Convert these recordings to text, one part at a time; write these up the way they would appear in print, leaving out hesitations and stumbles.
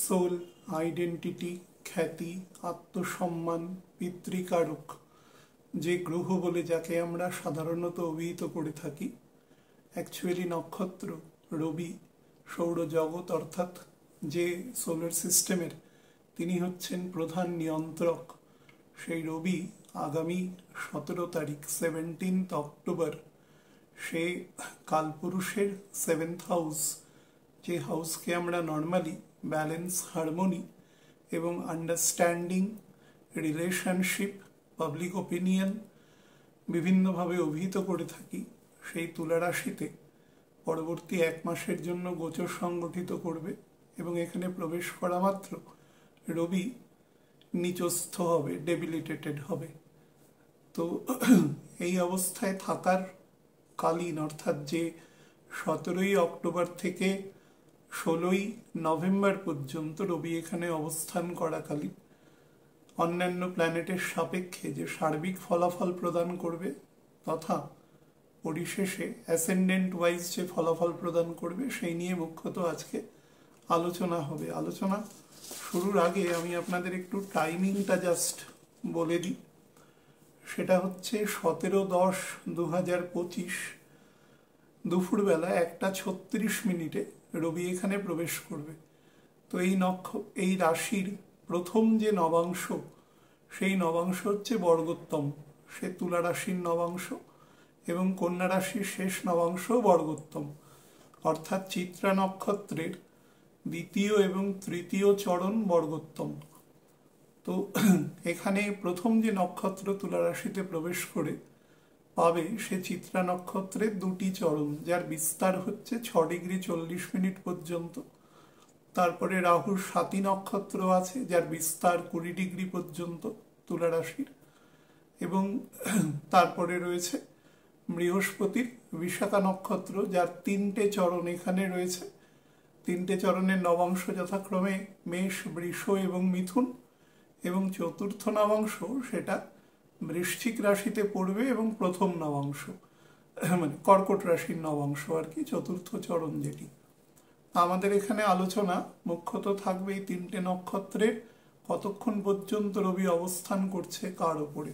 Soul, identity, খ্যাতি, আত্মসম্মান, পিতৃকারক যে গ্রহ বলে যাকে আমরা সাধারণত অভিহিত করে থাকি, অ্যাকচুয়ালি নক্ষত্র রবি সৌরজগৎ অর্থাৎ যে সোলার সিস্টেমের তিনি হচ্ছেন প্রধান নিয়ন্ত্রক। সেই রবি আগামী 17 তারিখ 17 অক্টোবর সে কালপুরুষের 7th হাউস, যে হাউসকে আমরা নর্মালি ব্যালেন্স, হারমোনি এবং আন্ডারস্ট্যান্ডিং, রিলেশনশিপ, পাবলিক ওপিনিয়ন বিভিন্নভাবে অভিহিত করে থাকি, সেই তুলা রাশিতে পরবর্তী 1 মাসের জন্য গোচর সংগঠিত করবে এবং এখানে প্রবেশ করা মাত্র রবি নিচস্থ হবে, ডেবিলিটেটেড হবে। তো এই অবস্থায় থাকার কালীন অর্থাৎ যে 17ই অক্টোবর থেকে 16ই নভেম্বর পর্যন্ত রবি এখানে অবস্থান করাকালীন অন্যান্য প্ল্যানেটের সাপেক্ষে যে সার্বিক ফলাফল প্রদান করবে তথা পরিশেষে অ্যাসেন্ডেন্ট ওয়াইজ যে ফলাফল প্রদান করবে সেই নিয়ে মুখ্যত আজকে আলোচনা হবে। আলোচনা শুরুর আগে আমি আপনাদের একটু টাইমিংটা জাস্ট বলে দিই। সেটা হচ্ছে 17/10/2025 দুপুরবেলা 1:36 রবি এখানে প্রবেশ করবে। তো এই রাশির প্রথম যে নবাংশ, সেই নবাংশ হচ্ছে বর্গোত্তম, সে তুলা রাশির নবাংশ, এবং কন্যা রাশির শেষ নবাংশ বর্গোত্তম, অর্থাৎ চিত্রা নক্ষত্রের 2য় এবং 3য় চরণ বর্গোত্তম। তো এখানে প্রথম যে নক্ষত্র তুলা রাশিতে প্রবেশ করে পাবে সে চিত্রা নক্ষত্রের 2টি চরণ, যার বিস্তার হচ্ছে 6°40' পর্যন্ত। তারপরে রাহুর 7ই নক্ষত্র আছে, যার বিস্তার 20° পর্যন্ত তুলা রাশির, এবং তারপরে রয়েছে বৃহস্পতির বিশাখা নক্ষত্র, যার 3টে চরণ এখানে রয়েছে। 3টে চরণের নবাংশ যথাক্রমে মেষ, বৃষ এবং মিথুন, এবং চতুর্থ নবাংশ সেটা বৃশ্চিক রাশিতে পড়বে এবং প্রথম নবাংশ মানে কর্কট রাশির নবাংশ আর কি, চতুর্থ চরণ যেটি। আমাদের এখানে আলোচনা মুখ্যত থাকবে এই 3টে নক্ষত্রের কতক্ষণ পর্যন্ত রবি অবস্থান করছে কার ওপরে।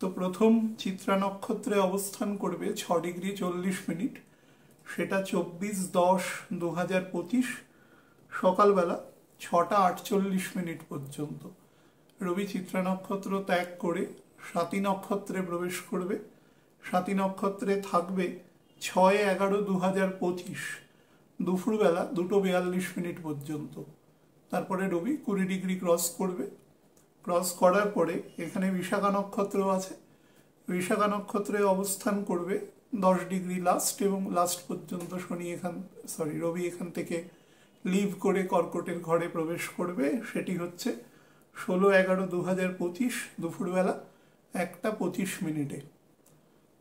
তো প্রথম চিত্রা নক্ষত্রে অবস্থান করবে 6°40', সেটা 24/10/2025 সকালবেলা 6:48 পর্যন্ত। রবি চিত্রা নক্ষত্র ত্যাগ করে 7ই নক্ষত্রে প্রবেশ করবে। 7ই নক্ষত্রে থাকবে 6/11/2025 দুপুরবেলা 2:42 পর্যন্ত। তারপরে রবি 20° ক্রস করবে। ক্রস করার পরে এখানে বিশাখা নক্ষত্র আছে, বিশাখা নক্ষত্রে অবস্থান করবে 10° লাস্ট, এবং লাস্ট পর্যন্ত রবি এখান থেকে লিভ করে কর্কটের ঘরে প্রবেশ করবে। সেটি হচ্ছে 16/11/2025 দুপুরবেলা 1:25।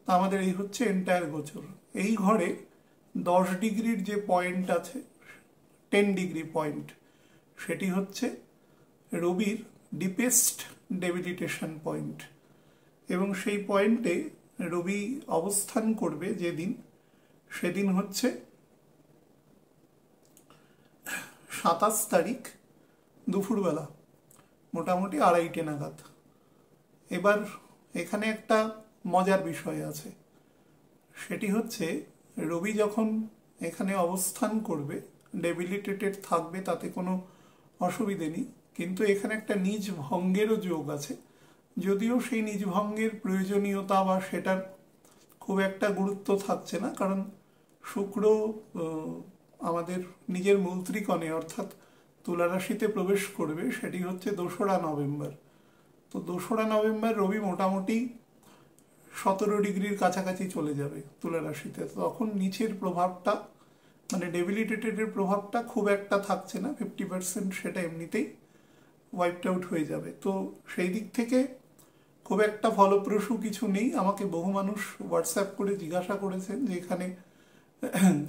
আমাদের এই হচ্ছে এন্টায়ার গোচর। এই ঘরে 10°র যে পয়েন্ট আছে, 10° পয়েন্ট, সেটি হচ্ছে রবির ডিপেস্ট ডেবিলিটেশন পয়েন্ট, এবং সেই পয়েন্টে রবি অবস্থান করবে যেদিন, সেদিন হচ্ছে 27 তারিখ দুপুরবেলা মোটামুটি 2:30 নাগাদ। এবার এখানে একটা মজার বিষয় আছে, সেটি হচ্ছে রবি যখন এখানে অবস্থান করবে ডেবিলিটেটেড থাকবে, তাতে কোনো অসুবিধে নেই, কিন্তু এখানে একটা নিজ ভঙ্গেরও যোগ আছে। যদিও সেই নিজ ভঙ্গের প্রয়োজনীয়তা বা সেটার খুব একটা গুরুত্ব থাকছে না, কারণ শুক্র আমাদের নিজের মূল ত্রিকোণে অর্থাৎ তুলা রাশিতে প্রবেশ করবে, সেটি হচ্ছে 2রা নভেম্বর। তো 2রা নভেম্বর রবি মোটামুটি 17°র কাছাকাছি চলে যাবে তুলা রাশিতে। তখন নিচের প্রভাবটা মানে ডেবিলিটেটেডের প্রভাবটা খুব একটা থাকছে না, 50% সেটা এমনিতেই ওয়াইপড আউট হয়ে যাবে। তো সেই দিক থেকে খুব একটা ফলপ্রসূ কিছু নেই। আমাকে বহু মানুষ হোয়াটসঅ্যাপ করে জিজ্ঞাসা করেছেন যে এখানে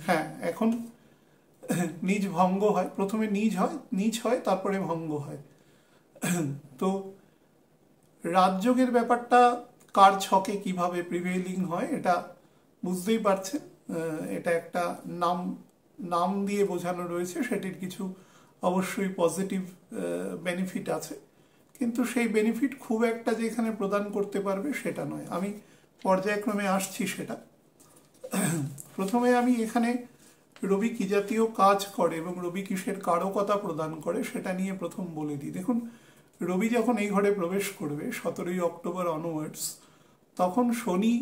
হ্যাঁ এখন নিজ ভঙ্গ হয়, প্রথমে নিজ হয় তারপরে ভঙ্গ হয়। তো রাজযোগের ব্যাপারটা কার ছকে কিভাবে প্রিভেইলিং হয় এটা বুঝতেই পারছেন। এটা একটা নাম দিয়ে বোঝানো রয়েছে, সেটির কিছু অবশ্যই পজিটিভ বেনিফিট আছে, কিন্তু সেই বেনিফিট খুব একটা যে এখানে প্রদান করতে পারবে সেটা নয়। আমি পর্যায়ক্রমে আসছি সেটা। প্রথমে আমি এখানে রবি কি জাতীয় কাজ করে এবং রবি কিসের কারকতা প্রদান করে সেটা নিয়ে প্রথম বলে দিই। দেখুন, রবি যখন এই ঘরে প্রবেশ করবে 17ই অক্টোবর অনওয়ার্ডস, তখন শনি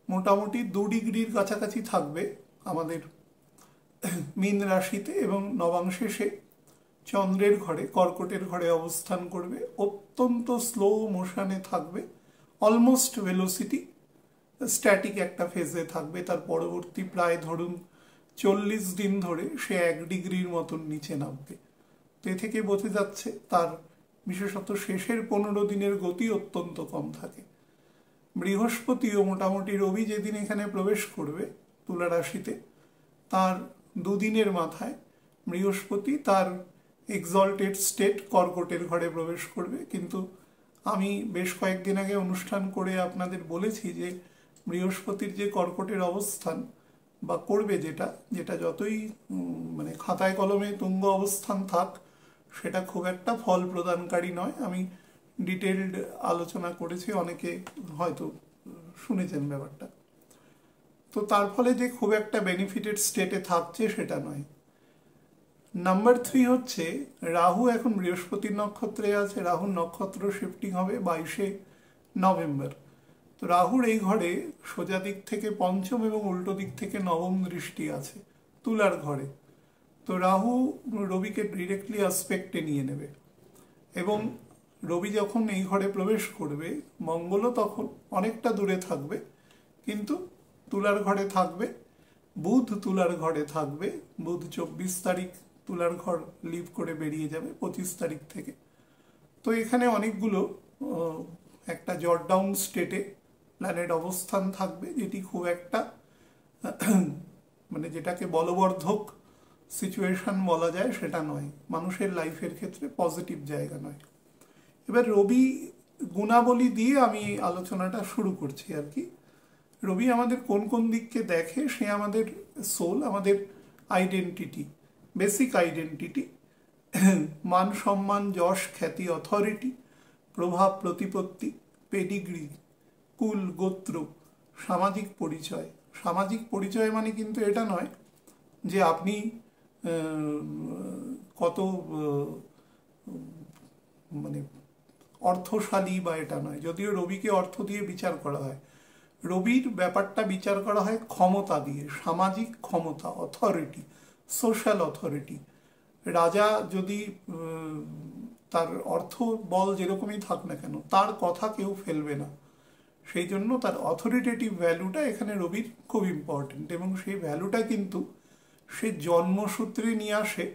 মোটামুটি 2 ডিগ্রির কাছাকাছি থাকবে আমাদের মীন রাশিতে, এবং নবাংশে সে চন্দ্রের ঘরে, কর্কটের ঘরে অবস্থান করবে। অত্যন্ত স্লো মোশনে থাকবে, অলমোস্ট ভেলোসিটি স্ট্যাটিক একটা ফেজে থাকবে। তার পরবর্তী প্রায় ধরুন 40 দিন ধরে সে 1 ডিগ্রির মতন নিচে নামবে। তো এ থেকে বোঝা যাচ্ছে তার বিশেষত শেষের 15 দিনের গতি অত্যন্ত কম থাকে। বৃহস্পতিও মোটামুটি, রবি যেদিন এখানে প্রবেশ করবে তুলা রাশিতে, তার 2 দিনের মাথায় বৃহস্পতি তার এক্সল্টেড স্টেট কর্কটের ঘরে প্রবেশ করবে। কিন্তু আমি বেশ কয়েকদিন আগে অনুষ্ঠান করে আপনাদের বলেছি যে বৃহস্পতির যে কর্কটের অবস্থান বা করবে যেটা যেটা যতই মানে খাতায় কলমে তুঙ্গ অবস্থান থাক, সেটা খুব একটা ফল প্রদানকারী নয়। আমি ডিটেইলড আলোচনা করেছি, অনেকে হয়তো শুনেছেন ব্যাপারটা। তো তার ফলে যে খুব একটা বেনিফিটেড স্টেটে থাকছে সেটা নয়। নাম্বার 3 হচ্ছে রাহু এখন বৃহস্পতির নক্ষত্রে আছে। রাহুর নক্ষত্র শিফটিং হবে 22শে নভেম্বর। তো রাহুর এই ঘরে সোজা দিক থেকে পঞ্চম এবং উল্টো দিক থেকে নবম দৃষ্টি আছে তুলার ঘরে। তো রাহু রবিকে ডিরেক্টলি আসপেক্টে নিয়ে নেবে, এবং রবি যখন এই ঘরে প্রবেশ করবে, মঙ্গলও তখন অনেকটা দূরে থাকবে কিন্তু তুলার ঘরে থাকবে। বুধ তুলার ঘরে থাকবে। বুধ 24 তারিখ তুলার ঘর লিভ করে বেরিয়ে যাবে 25 তারিখ থেকে। তো এখানে অনেকগুলো একটা জট ডাউন স্টেটে প্ল্যানেট অবস্থান থাকবে, যেটি খুব একটা মানে যেটাকে বলবর্ধক সিচুয়েশন বলা যায় সেটা নয়, মানুষের লাইফের ক্ষেত্রে পজিটিভ জায়গা নয়। এবার রবি গুণাবলী দিয়ে আমি আলোচনাটা শুরু করছি আর কি। রবি আমাদের কোন কোন দিককে দেখে, সে আমাদের সোল, আমাদের আইডেন্টিটি, বেসিক আইডেন্টিটি, মান সম্মান, যশ, খ্যাতি, অথরিটি, প্রভাব, প্রতিপত্তি, পেডিগ্রি, কুল, গোত্র, সামাজিক পরিচয়। সামাজিক পরিচয় মানে কিন্তু এটা নয় যে আপনি কত মানে অর্থশালী বা এটা নয়, যদিও রবিকে অর্থ দিয়ে বিচার করা হয়। রবির ব্যাপারটা বিচার করা হয় ক্ষমতা দিয়ে, সামাজিক ক্ষমতা, অথরিটি, সোশ্যাল অথরিটি। রাজা যদি তার অর্থ বল যেরকমই থাক না কেন, তার কথা কেউ ফেলবে না, সেই জন্য তার অথরিটেটিভ ভ্যালুটা এখানে রবির খুব ইম্পর্টেন্ট। এবং সেই ভ্যালুটা কিন্তু সে জন্মসূত্রে নিয়ে আসে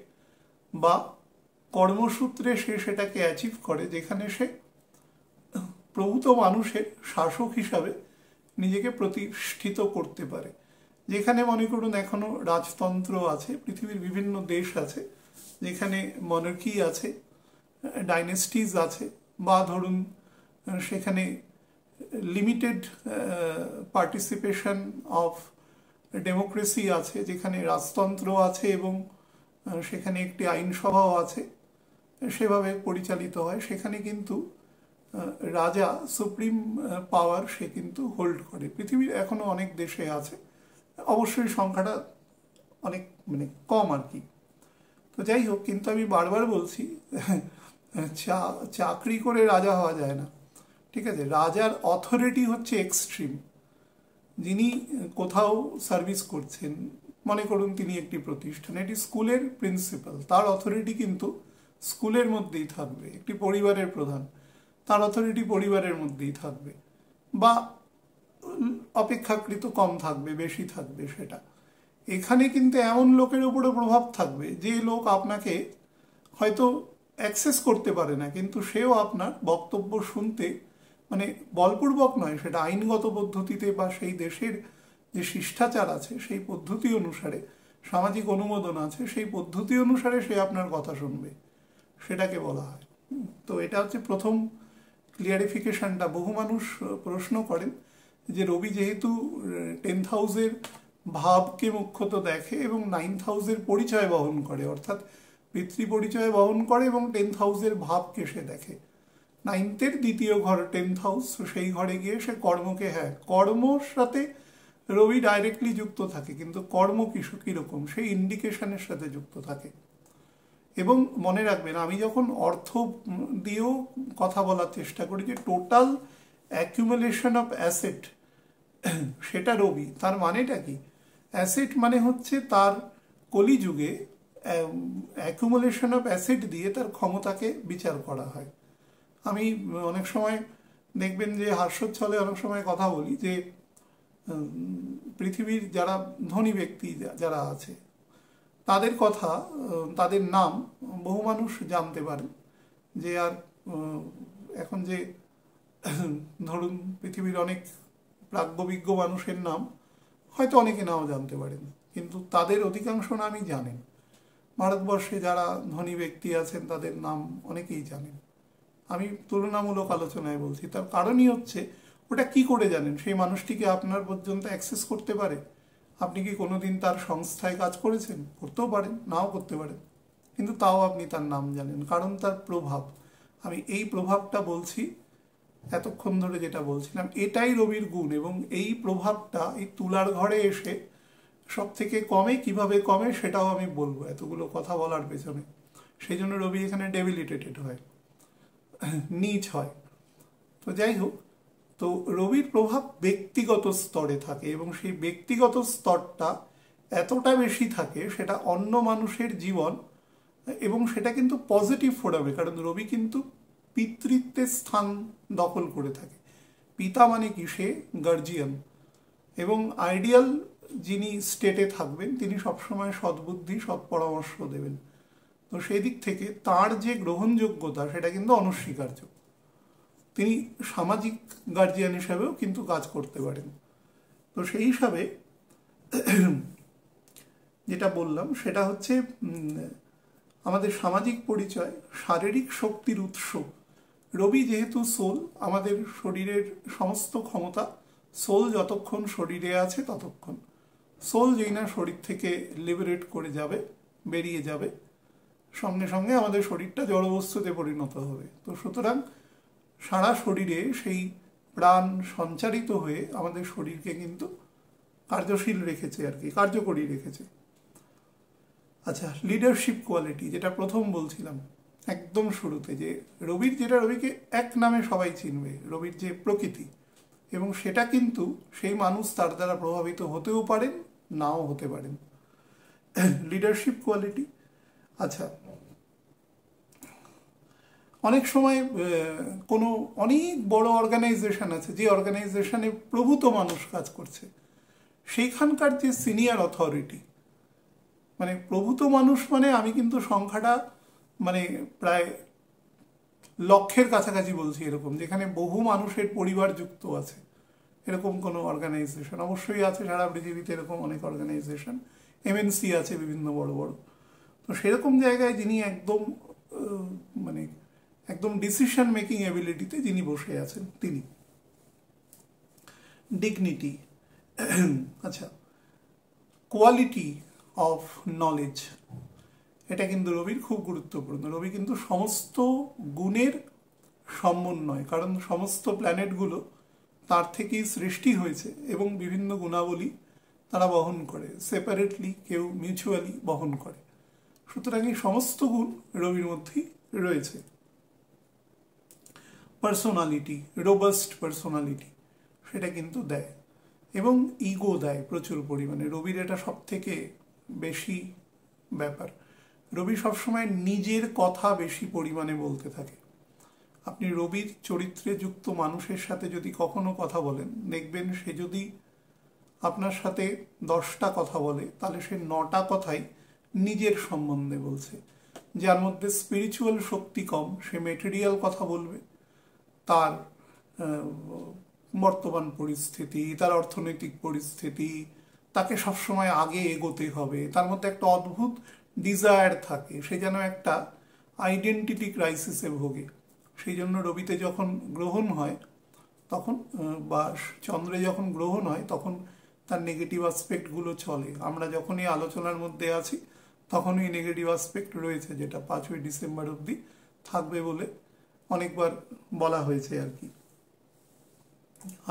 বা কর্মসূত্রে সে সেটাকে অ্যাচিভ করে, যেখানে সে প্রভূত মানুষের শাসক হিসাবে নিজেকে প্রতিষ্ঠিত করতে পারে। যেখানে মনে করুন এখনো রাজতন্ত্র আছে, পৃথিবীর বিভিন্ন দেশ আছে যেখানে মনার্কি আছে, ডাইনেস্টিজ আছে, বা ধরুন সেখানে লিমিটেড পার্টিসিপেশন অফ ডেমোক্রেসি আছে, যেখানে রাজতন্ত্র আছে এবং সেখানে একটি আইনসভাও আছে, সেভাবে পরিচালিত হয়। সেখানে কিন্তু রাজা সুপ্রিম পাওয়ার সে কিন্তু হোল্ড করে। পৃথিবীর এখনো অনেক দেশে আছে, অবশ্যই সংখ্যাটা অনেক মানে কম আর কি। তো যাই হোক, কিন্তু আমি বারবার বলছি চাকরি করে রাজা হওয়া যায় না, ঠিক আছে। রাজার অথরিটি হচ্ছে এক্সট্রিম। যিনি কোথাও সার্ভিস করছেন, মনে করুন তিনি একটি প্রতিষ্ঠান, এটি স্কুলের প্রিন্সিপাল, তার অথরিটি কিন্তু স্কুলের মধ্যেই থাকবে। একটি পরিবারের প্রধান, তার অথরিটি পরিবারের মধ্যেই থাকবে, বা অপেক্ষাকৃত কম থাকবে, বেশি থাকবে সেটা। এখানে কিন্তু এমন লোকের উপরে প্রভাব থাকবে যে লোক আপনাকে হয়তো অ্যাক্সেস করতে পারে না, কিন্তু সেও আপনার বক্তব্য শুনতে, মানে বলপূর্বক নয়, সেটা আইনগত পদ্ধতিতে বা সেই দেশের যে শিষ্টাচার আছে সেই পদ্ধতি অনুসারে, সামাজিক অনুমোদন আছে সেই পদ্ধতি অনুসারে সে আপনার কথা শুনবে, সেটাকে বলা হয়। তো এটা হচ্ছে প্রথম ক্লিয়ারিফিকেশনটা। বহু মানুষ প্রশ্ন করেন যে রবি যেহেতু 10th হাউসের ভাবকে মুখ্যত দেখে এবং 9th হাউসের পরিচয় বহন করে, অর্থাৎ পিতৃ পরিচয় বহন করে এবং 10th হাউসের ভাবকে সে দেখে। 9th-এর দ্বিতীয় ঘর 10th হাউস, সেই ঘরে গিয়ে সে কর্মকে, হ্যাঁ কর্মর সাথে রবি ডাইরেক্টলি যুক্ত থাকে, কিন্তু কর্ম কিরকম সেই ইন্ডিকেশনের সাথে যুক্ত থাকে। এবং মনে রাখবেন, আমি যখন অর্থ দিয়েও কথা বলার চেষ্টা করি যে টোটাল অ্যাকিউমুলেশন অফ অ্যাসেট, সেটা রবি। তার মানেটা কি? অ্যাসেট মানে হচ্ছে তার কলিযুগে অ্যাকুমুলেশন অফ অ্যাসেট দিয়ে তার ক্ষমতাকে বিচার করা হয়। আমি অনেক সময় দেখবেন যে হাস্যোচ্ছলে অনেক সময় কথা বলি যে পৃথিবীর যারা ধনী ব্যক্তি যারা আছে তাদের কথা, তাদের নাম বহু মানুষ জানতে পারে, যে আর এখন যে ধরুন পৃথিবীর অনেক প্রাজ্ঞবিজ্ঞ মানুষের নাম হয়তো অনেকে নাও জানতে পারেন, কিন্তু তাদের অধিকাংশ নামই জানেন। ভারতবর্ষে যারা ধনী ব্যক্তি আছেন তাদের নাম অনেকেই জানেন। আমি তুলনামূলক আলোচনায় বলছি, তার কারণই হচ্ছে ওটা কি করে জানেন? সেই মানুষটিকে আপনার পর্যন্ত অ্যাক্সেস করতে পারে? আপনি কি কোনোদিন তার সংস্থায় কাজ করেছেন? করতেও পারেন, নাও করতে পারেন, কিন্তু তাও আপনি তার নাম জানেন, কারণ তার প্রভাব। আমি এই প্রভাবটা বলছি, এতক্ষণ ধরে যেটা বলছিলাম, এটাই রবির গুণ। এবং এই প্রভাবটা এই তুলার ঘরে এসে সব থেকে কমে, কিভাবে কমে সেটাও আমি বলবো এতগুলো কথা বলার পেছনে। সেই জন্য রবি এখানে ডেবিলিটেটেড হয়, নীচ হয়। তো যাই হোক, তো রবির প্রভাব ব্যক্তিগত স্তরে থাকে এবং সেই ব্যক্তিগত স্তরটা এতটা বেশি থাকে সেটা অন্য মানুষের জীবন, এবং সেটা কিন্তু পজিটিভ ফোরামে, কারণ রবি কিন্তু পিতৃত্বের স্থান দখল করে থাকে। পিতা মানে কি? সে গার্জিয়ান, এবং আইডিয়াল যিনি স্টেটে থাকবেন তিনি সবসময় সদ্বুদ্ধি, সৎ পরামর্শ দেবেন। তো সেই দিক থেকে তার যে গ্রহণযোগ্যতা সেটা কিন্তু অনস্বীকার্য। তিনি সামাজিক গার্জিয়ান হিসাবেও কিন্তু কাজ করতে পারেন। তো সেই হিসাবে যেটা বললাম সেটা হচ্ছে আমাদের সামাজিক পরিচয়, শারীরিক শক্তির উৎস। রবি যেহেতু সোল, আমাদের শরীরের সমস্ত ক্ষমতা, সোল যতক্ষণ শরীরে আছে ততক্ষণ। সোল যেই না শরীর থেকে লিবারেট করে যাবে, বেরিয়ে যাবে, সঙ্গে সঙ্গে আমাদের শরীরটা জড়বস্তুতে পরিণত হবে। তো সুতরাং সারা শরীরে সেই প্রাণ সঞ্চারিত হয়ে আমাদের শরীরকে কিন্তু কার্যশীল রেখেছে, আর কি কার্যকরী রেখেছে। আচ্ছা, লিডারশিপ কোয়ালিটি, যেটা প্রথম বলছিলাম একদম শুরুতে, যে রবির, যেটা রবিকে এক নামে সবাই চিনবে, রবির যে প্রকৃতি, এবং সেটা কিন্তু সেই মানুষ তার দ্বারা প্রভাবিত হতেও পারেন, নাও হতে পারেন। Leadership quality. আচ্ছা, অনেক সময় কোনো অনেক বড় অর্গানাইজেশন আছে, যে অর্গানাইজেশনে প্রভূত মানুষ কাজ করছে, সেইখানকার যে সিনিয়র অথরিটি, মানে প্রভূত মানুষ মানে আমি কিন্তু সংখ্যাটা মানে প্রায় লক্ষের কাছাকাছি বলছি, এরকম যেখানে বহু মানুষের পরিবার যুক্ত আছে, এরকম কোনো অর্গানাইজেশন অবশ্যই আছে সারা পৃথিবীতে, এরকম অনেক অর্গানাইজেশন, এমএনসি আছে বিভিন্ন বড় বড়। তো সেরকম জায়গায় যিনি একদম মানে একদম ডিসিশন মেকিং এবিলিটিতে যিনি বসে আছেন, তিনি। ডিগনিটি। আচ্ছা, কোয়ালিটি অফ নলেজ, এটা কিন্তু রবির খুব গুরুত্বপূর্ণ। রবি কিন্তু সমস্ত গুণের সমন্বয়, কারণ সমস্ত প্ল্যানেটগুলো তার থেকেই সৃষ্টি হয়েছে এবং বিভিন্ন গুণাবলী তারা বহন করে, সেপারেটলি কেউ মিউচুয়ালি বহন করে। সুতরাং এই সমস্ত গুণ রবির মধ্যেই রয়েছে। পার্সোনালিটি, রোবাস্ট পার্সোনালিটি, সেটা কিন্তু দেয়, এবং ইগো দেয় প্রচুর পরিমাণে। রবির এটা সব থেকে বেশি ব্যাপার। রবি সবসময় নিজের কথা বেশি পরিমাণে বলতে থাকে। আপনি রবির চরিত্রে যুক্ত মানুষের সাথে যদি কখনো কথা বলেন, দেখবেন সে যদি আপনার সাথে 10টা কথা বলে, তাহলে সে 9টা কথাই নিজের সম্বন্ধে বলছে। যার মধ্যে স্পিরিচুয়াল শক্তি কম, সে মেটেরিয়াল কথা বলবে, তার বর্তমান পরিস্থিতি, তার অর্থনৈতিক পরিস্থিতি, তাকে সবসময় আগে এগোতে হবে, তার মধ্যে একটা অদ্ভুত ডিজায়ার থাকে, সে যেন একটা আইডেন্টিটি ক্রাইসিসে ভোগে। সেই জন্য রবিতে যখন গ্রহণ হয় তখন, বা চন্দ্রে যখন গ্রহণ হয় তখন তার নেগেটিভ অ্যাসপেক্টগুলো চলে। আমরা যখন এই আলোচনার মধ্যে আছি তখনই নেগেটিভ অ্যাসপেক্ট রয়েছে, যেটা 5ই ডিসেম্বর অবধি থাকবে বলে অনেকবার বলা হয়েছে আর কি।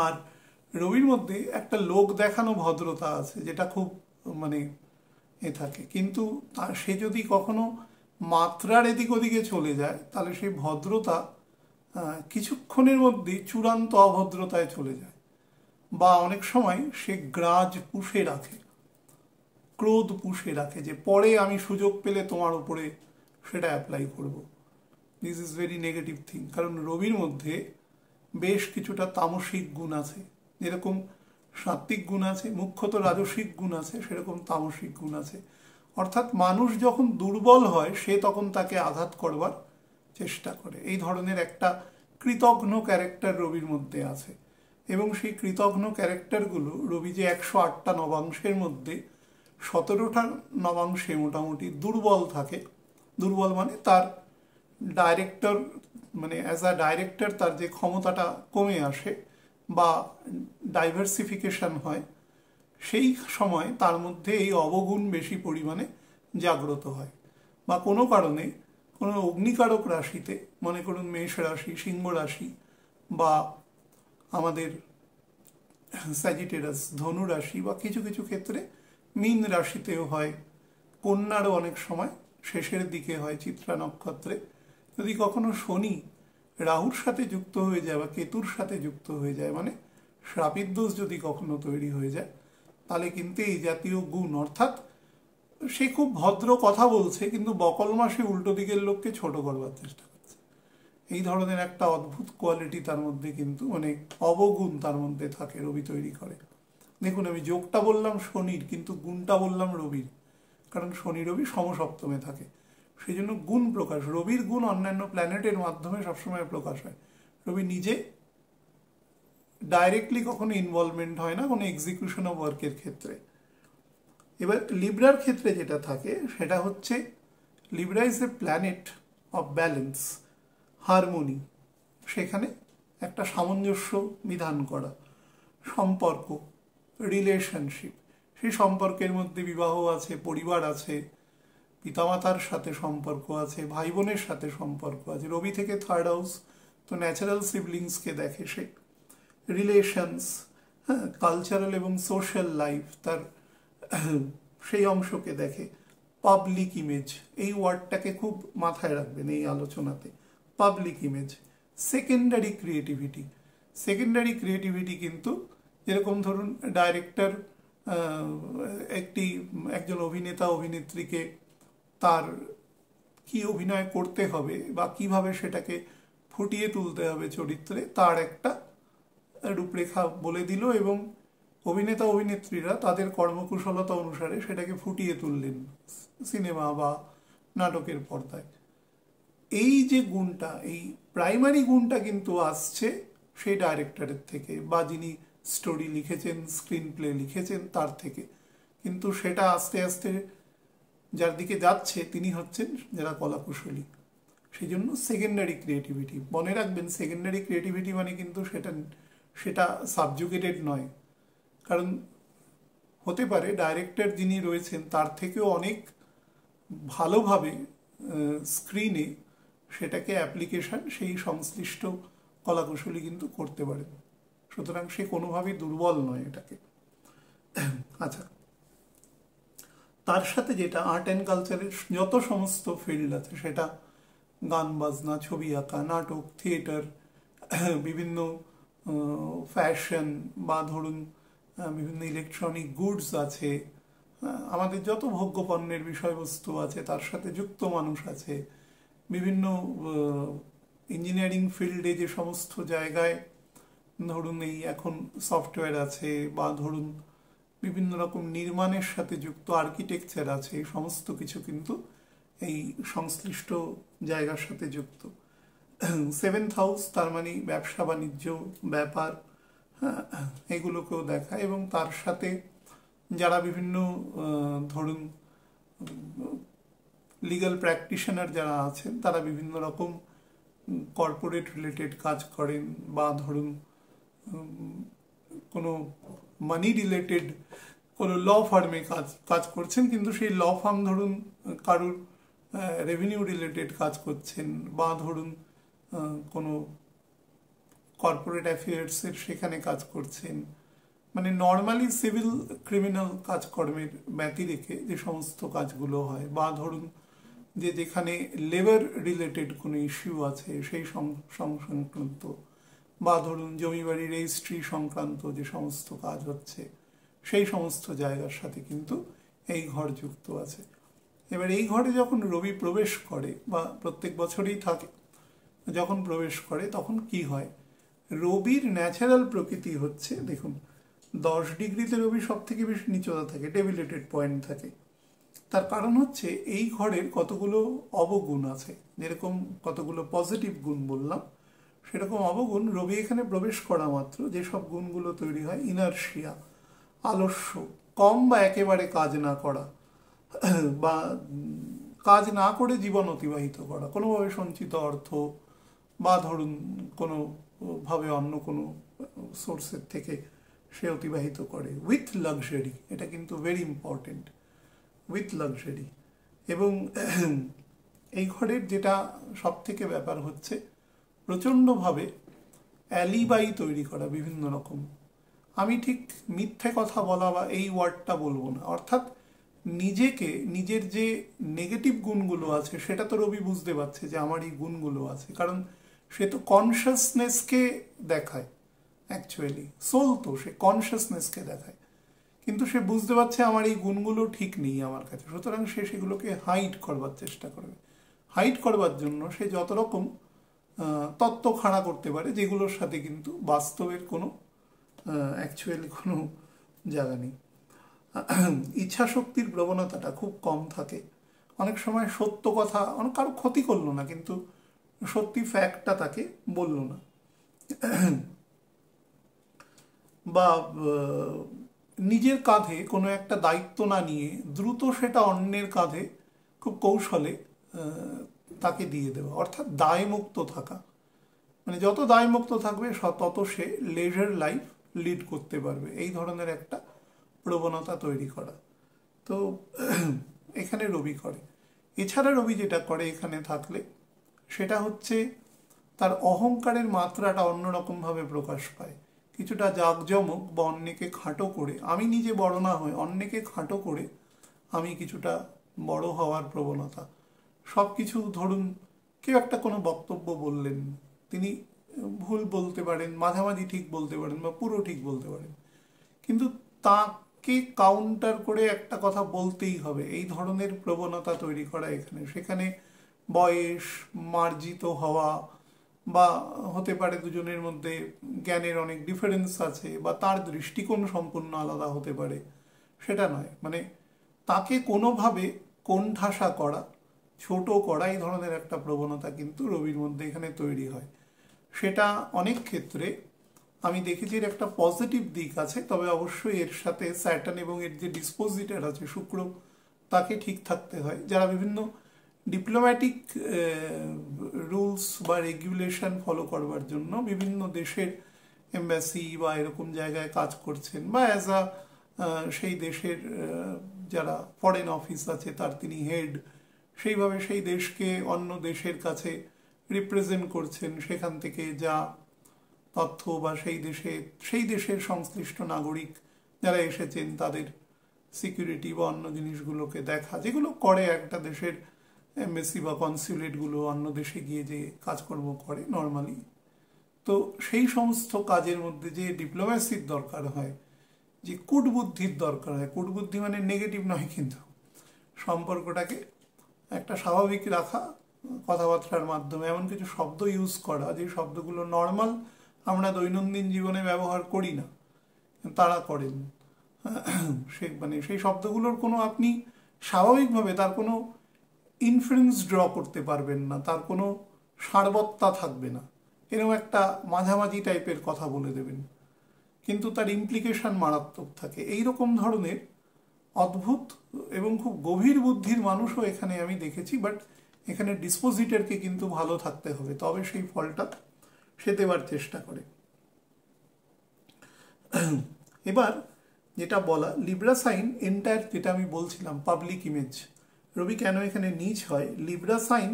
আর রবির মধ্যে একটা লোক দেখানো ভদ্রতা আছে, যেটা খুব মানে থাকে, কিন্তু সে যদি কখনো মাত্রার এদিক ওদিকে চলে যায়, তাহলে সেই ভদ্রতা কিছুক্ষণের মধ্যেই চূড়ান্ত অভদ্রতায় চলে যায়, বা অনেক সময় সে গ্রাজ পুষে রাখে, ক্রোধ পুষে রাখে, যে পরে আমি সুযোগ পেলে তোমার উপরে সেটা অ্যাপ্লাই করব। This is very negative thing, কারণ রবির মধ্যে বেশ কিছুটা তামসিক গুণ আছে। যেরকম সাত্ত্বিক গুণ আছে, মুখ্যত রাজসিক গুণ আছে, সেরকম তামসিক গুণ আছে। অর্থাৎ মানুষ যখন দুর্বল হয়, সে তখন তাকে আঘাত করবার চেষ্টা করে। এই ধরনের একটা কৃতঘ্ন ক্যারেক্টার রবির মধ্যে আছে, এবং সেই কৃতঘ্ন ক্যারেক্টারগুলো রবি যে 108টা নবাংশের মধ্যে 17টা নবাংশে মোটামুটি দুর্বল থাকে। দুর্বল মানে তার ডাইরেক্টর, মানে অ্যাজ আ ডাইরেক্টর তার যে ক্ষমতাটা কমে আসে বা ডাইভার্সিফিকেশন হয়, সেই সময় তার মধ্যে এই অবগুণ বেশি পরিমাণে জাগ্রত হয়। বা কোনো কারণে কোনো অগ্নিকারক রাশিতে, মনে করুন মেষ রাশি, সিংহ রাশি, বা আমাদের স্যাজিটেরাস ধনু রাশি, বা কিছু কিছু ক্ষেত্রে মীন রাশিতেও হয়, কন্যারও অনেক সময় শেষের দিকে হয় চিত্রা নক্ষত্রে। যদি কখনো শনি রাহুর সাথে যুক্ত হয়ে যায় বা কেতুর সাথে যুক্ত হয়ে যায়, মানে শ্রাপিত দোষ যদি কখনো তৈরি হয়ে যায়, তাহলে কিন্তু এই জাতীয় গুণ, অর্থাৎ সে খুব ভদ্র কথা বলছে কিন্তু বকল মাসে উল্টো দিকের লোককে ছোট করবার চেষ্টা করছে, এই ধরনের একটা অদ্ভুত কোয়ালিটি তার মধ্যে কিন্তু, মানে অবগুণ তার মধ্যে থাকে, রবি তৈরি করে। দেখুন, আমি যোগটা বললাম শনির, কিন্তু গুণটা বললাম রবির, কারণ শনি রবি সমসপ্তমে থাকে, সেই জন্য গুণ প্রকাশ, রবির গুণ অন্যান্য প্ল্যানেটের মাধ্যমে সবসময় প্রকাশ হয়। রবি নিজে ডাইরেক্টলি কখনো ইনভলভমেন্ট হয় না কোনো এক্সিকিউশন অফ ওয়ার্কের ক্ষেত্রে। এবার লিব্রার ক্ষেত্রে যেটা থাকে সেটা হচ্ছে, Libra is a planet of balance, harmony, সেখানে একটা সামঞ্জস্য বিধান করা, সম্পর্ক, রিলেশনশিপ, সেই সম্পর্কের মধ্যে বিবাহ আছে, পরিবার আছে, পিতামাতার সাথে সম্পর্ক আছে, ভাই বোনের সাথে সম্পর্ক আছে। রবি থেকে 3rd হাউস, তো ন্যাচারাল সিবলিংসকে দেখে সে, রিলেশনস, হ্যাঁ, কালচারাল এবং সোশ্যাল লাইফ তার সেই অংশকে দেখে। পাবলিক ইমেজ, এই ওয়ার্ডটাকে খুব মাথায় রাখবেন এই আলোচনাতে, public image. Secondary creativity, secondary creativity কিন্তু যেরকম ধরুন ডাইরেক্টর একজন অভিনেতা অভিনেত্রীকে তার কি অভিনয় করতে হবে বা কিভাবে সেটাকে ফুটিয়ে তুলতে হবে চরিত্রে, তার একটা রূপরেখা বলে দিল, এবং অভিনেতা অভিনেত্রীরা তাদের কর্মকুশলতা অনুসারে সেটাকে ফুটিয়ে তুললেন সিনেমা বা নাটকের পর্দায়। এই যে গুণটা, এই প্রাইমারি গুণটা কিন্তু আসছে সেই ডাইরেক্টরের থেকে, বা যিনি স্টোরি লিখেছেন, স্ক্রিন প্লে লিখেছেন তার থেকে, কিন্তু সেটা আস্তে আস্তে যার দিকে যাচ্ছে তিনি হচ্ছেন যারা কলাকুশলী। সেই জন্য সেকেন্ডারি ক্রিয়েটিভিটি মনে রাখবেন, সেকেন্ডারি ক্রিয়েটিভিটি মানে কিন্তু সেটা সাবজুগেটেড নয়, কারণ হতে পারে ডাইরেক্টর যিনি রয়েছেন তার থেকেও অনেক ভালোভাবে স্ক্রিনে সেটাকে অ্যাপ্লিকেশন সেই সংশ্লিষ্ট কলাকুশলী কিন্তু করতে পারেন, সুতরাং সে কোনোভাবেই দুর্বল নয় এটাকে। আচ্ছা, তার সাথে যেটা আর্ট অ্যান্ড কালচারের যত সমস্ত ফিল্ড আছে, সেটা গান বাজনা, ছবি আঁকা, নাটক, থিয়েটার, বিভিন্ন ফ্যাশন, বা ধরুন বিভিন্ন ইলেকট্রনিক গুডস আছে, আমাদের যত ভোগ্যপণ্যের বিষয়বস্তু আছে তার সাথে যুক্ত মানুষ আছে, বিভিন্ন ইঞ্জিনিয়ারিং ফিল্ডে যে সমস্ত জায়গায় ধরুন এই এখন সফটওয়্যার আছে, বা ধরুন বিভিন্ন রকম নির্মাণের সাথে যুক্ত আর্কিটেকচার আছে, এই সমস্ত কিছু কিন্তু এই সংশ্লিষ্ট জায়গার সাথে যুক্ত। 7th হাউস তার মানে ব্যবসা বাণিজ্য, ব্যাপার, এগুলোকেও দেখা, এবং তার সাথে যারা বিভিন্ন ধরুন লিগ্যাল প্র্যাকটিশনার যারা আছেন, তারা বিভিন্ন রকম কর্পোরেট রিলেটেড কাজ করেন, বা ধরুন কোনো মানি রিলেটেড কোনো ল ফার্মে কাজ কাজ করছেন, কিন্তু সেই ল ফার্ম ধরুন কারুর রেভিনিউ রিলেটেড কাজ করছেন, বা ধরুন কোনো কর্পোরেট অ্যাফেয়ার্সের সেখানে কাজ করছেন, মানে নর্মালি সিভিল ক্রিমিনাল কাজকর্মের ব্যতি রেখে যে সমস্ত কাজগুলো হয়, বা ধরুন যে যেখানে লেবার রিলেটেড কোনো ইস্যু আছে সেই সংক্রান্ত, বা ধরুন জমি বাড়ি রেজিস্ট্রি সংক্রান্ত যে সমস্ত কাজ হচ্ছে সেই সমস্ত জায়গার সাথে কিন্তু এই ঘর যুক্ত আছে। এবার এই ঘরে যখন রবি প্রবেশ করে, বা প্রত্যেক বছরই থাকে, যখন প্রবেশ করে তখন কি হয়, রবির ন্যাচারাল প্রকৃতি হচ্ছে, দেখুন 10 ডিগ্রিতে রবি সব থেকে বেশি নিচতা থাকে, ডেবিলেটেড পয়েন্ট থাকে। তার কারণ হচ্ছে এই ঘরের কতগুলো অবগুণ আছে, যেরকম কতগুলো পজিটিভ গুণ বললাম, সেরকম অবগুণ রবি এখানে প্রবেশ করা মাত্র যেসব গুণগুলো তৈরি হয়, ইনার্শিয়া, আলস্য, কম বা একেবারে কাজ না করা, বা কাজ না করে জীবন অতিবাহিত করা, কোনোভাবে সঞ্চিত অর্থ, বা ধরুন কোনোভাবে অন্য কোনো সোর্সের থেকে সে অতিবাহিত করে উইথ লাক্সারি, এটা কিন্তু ভেরি ইম্পর্টেন্ট, উইথ লাক্সারি। এবং এই ঘরের যেটা সব থেকে ব্যাপার হচ্ছে প্রচণ্ডভাবে অ্যালিবাই তৈরি করা বিভিন্ন রকম। আমি ঠিক মিথ্যে কথা বলা বা এই ওয়ার্ডটা বলবো না, অর্থাৎ নিজেকে, নিজের যে নেগেটিভ গুণগুলো আছে সেটা তো রবি বুঝতে পারছে যে আমার এই গুণগুলো আছে, কারণ সে তো কনসিয়াসনেসকে দেখায়, অ্যাকচুয়ালি সোল তো সে কনসিয়াসনেসকে দেখায়, কিন্তু সে বুঝতে পারছে আমার এই গুণগুলো ঠিক নেই আমার কাছে, সুতরাং সে সেগুলোকে হাইড করবার চেষ্টা করবে। হাইড করবার জন্য সে যত রকম তত্ত্ব খাড়া করতে পারে, যেগুলোর সাথে কিন্তু বাস্তবের কোনো অ্যাকচুয়ালি কোনো জায়গা নেই। ইচ্ছা শক্তির প্রবণতাটা খুব কম থাকে, অনেক সময় সত্য কথা, অনেক কারো ক্ষতি করলো না কিন্তু সত্যি ফ্যাক্টটা তাকে বলল না, বা নিজের কাঁধে কোনো একটা দায়িত্ব না নিয়ে দ্রুত সেটা অন্যের কাঁধে খুব কৌশলে তাকে দিয়ে দেওয়া, অর্থাৎ দায়মুক্ত থাকা। মানে যত দায়মুক্ত থাকবে তত সে লেজার লাইফ লিড করতে পারবে, এই ধরনের একটা প্রবণতা তৈরি করা। তো এখানে রবি করে। এছাড়া রবি যেটা করে এখানে থাকলে, সেটা হচ্ছে তার অহংকারের মাত্রাটা অন্যরকমভাবে প্রকাশ পায়, কিছুটা জাঁকজমক বা অন্যকে খাটো করে, আমি নিজে বড় না হয়ে অন্যকে খাটো করে আমি কিছুটা বড় হওয়ার প্রবণতা। সব কিছু ধরুন কেউ একটা কোনো বক্তব্য বললেন, তিনি ভুল বলতে পারেন, মাঝামাঝি ঠিক বলতে পারেন, বা পুরো ঠিক বলতে পারেন, কিন্তু তাকে কাউন্টার করে একটা কথা বলতেই হবে, এই ধরনের প্রবণতা তৈরি করা এখানে। সেখানে বয়স, মার্জিত হওয়া, বা হতে পারে দুজনের মধ্যে জ্ঞানের অনেক ডিফারেন্স আছে, বা তার দৃষ্টিকোণ সম্পূর্ণ আলাদা হতে পারে, সেটা নয়, মানে তাকে কোনোভাবে কোণঠাসা করা, ছোট করা, এই ধরনের একটা প্রবণতা কিন্তু রবির মধ্যে এখানে তৈরি হয়। সেটা অনেক ক্ষেত্রে আমি দেখেছি এর একটা পজিটিভ দিক আছে, তবে অবশ্যই এর সাথে স্যাটার্ন এবং এর যে ডিসপোজিটর আছে শুক্র, তাকে ঠিক থাকতে হয়। যারা বিভিন্ন ডিপ্লোম্যাটিক রুলস বা রেগুলেশন ফলো করবার জন্য বিভিন্ন দেশের এম্বাসি বা এরকম জায়গায় কাজ করছেন, বা অ্যাজ আ সেই দেশের যারা ফরেন অফিস আছে তার তিনি হেড, সেইভাবে সেই দেশকে অন্য দেশের কাছে রিপ্রেজেন্ট করছেন, সেখান থেকে যা তথ্য বা সেই দেশের সংশ্লিষ্ট নাগরিক যারা এসেছেন তাদের সিকিউরিটি বা অন্য জিনিসগুলোকে দেখা, যেগুলো করে একটা দেশের এমবেসি বা কনসুলেটগুলো অন্য দেশে গিয়ে যে কাজকর্ম করে নর্মালি। তো সেই সমস্ত কাজের মধ্যে যে ডিপ্লোম্যাসির দরকার হয়, যে কূটবুদ্ধির দরকার হয়, কূটবুদ্ধি মানে নেগেটিভ নয়, কিন্তু সম্পর্কটাকে একটা স্বাভাবিক রাখা, কথাবার্তার মাধ্যমে এমন কিছু শব্দ ইউজ করা যে শব্দগুলো নর্মাল আমরা দৈনন্দিন জীবনে ব্যবহার করি না, তারা করেন। সেই শব্দগুলোর কোনো আপনি স্বাভাবিকভাবে তার কোনো ইনফারেন্স ড্র করতে পারবেন না, তার কোনো সারবত্তা থাকবে না, এরকম একটা মাঝামাঝি টাইপের কথা বলে দেবেন, কিন্তু তার ইমপ্লিকেশন মারাত্মক থাকে। এইরকম ধরনের অদ্ভুত এবং খুব গভীর বুদ্ধির মানুষও এখানে আমি দেখেছি, বাট এখানে ডিসপোজিটরকে কিন্তু ভালো থাকতে হবে, তবে সেই ফলটা সে দেবার চেষ্টা করে। এবার যেটা বলা লিব্রা সাইন এন্টায়ার, যেটা আমি বলছিলাম পাবলিক ইমেজ, রবি কেন এখানে নিচ হয়, লিব্রা সাইন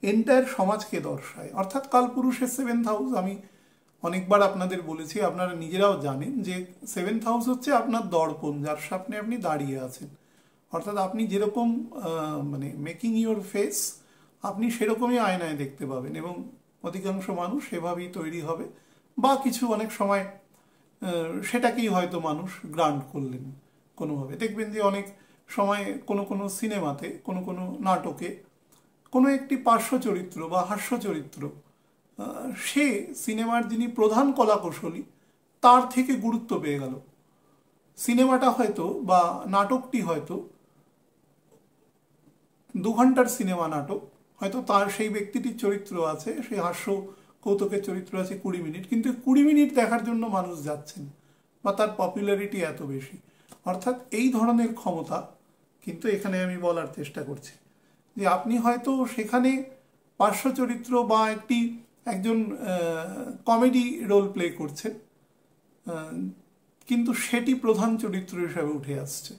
এন্টায়ার সমাজকে দর্শায়। অর্থাৎ কালপুরুষের 7th হাউস, আমি অনেকবার আপনাদের বলেছি, আপনারা নিজেরাও জানেন যে 7th হাউস হচ্ছে আপনার দর্পণ, যার সামনে আপনি দাঁড়িয়ে আছেন। অর্থাৎ আপনি যেরকম মানে মেকিং ইউর ফেস, আপনি সেরকমই আয়নায় দেখতে পাবেন, এবং অধিকাংশ মানুষ সেভাবেই তৈরি হবে, বা কিছু অনেক সময় সেটাকেই হয়তো মানুষ গ্রান্ট করলেন কোনোভাবে। দেখবেন যে অনেক সময় কোনো কোনো সিনেমাতে, কোনো কোনো নাটকে কোনো একটি পার্শ্ব চরিত্র বা হাস্য চরিত্র, সে সিনেমার যিনি প্রধান কলাকুশলী তার থেকে গুরুত্ব পেয়ে গেল। সিনেমাটা হয়তো বা নাটকটি হয়তো 2 ঘন্টার সিনেমা নাটক, হয়তো তার সেই ব্যক্তিটির চরিত্র আছে, সেই হাস্য কৌতুকের চরিত্র আছে 20 মিনিট, কিন্তু 20 মিনিট দেখার জন্য মানুষ যাচ্ছেন, বা তার পপুলারিটি এত বেশি। অর্থাৎ এই ধরনের ক্ষমতা কিন্তু এখানে আমি বলার চেষ্টা করছি, যে আপনি হয়তো সেখানে পার্শ্ব চরিত্র বা একজন কমেডি রোল প্লে করছেন, কিন্তু সেটি প্রধান চরিত্র হিসাবে উঠে আসছে।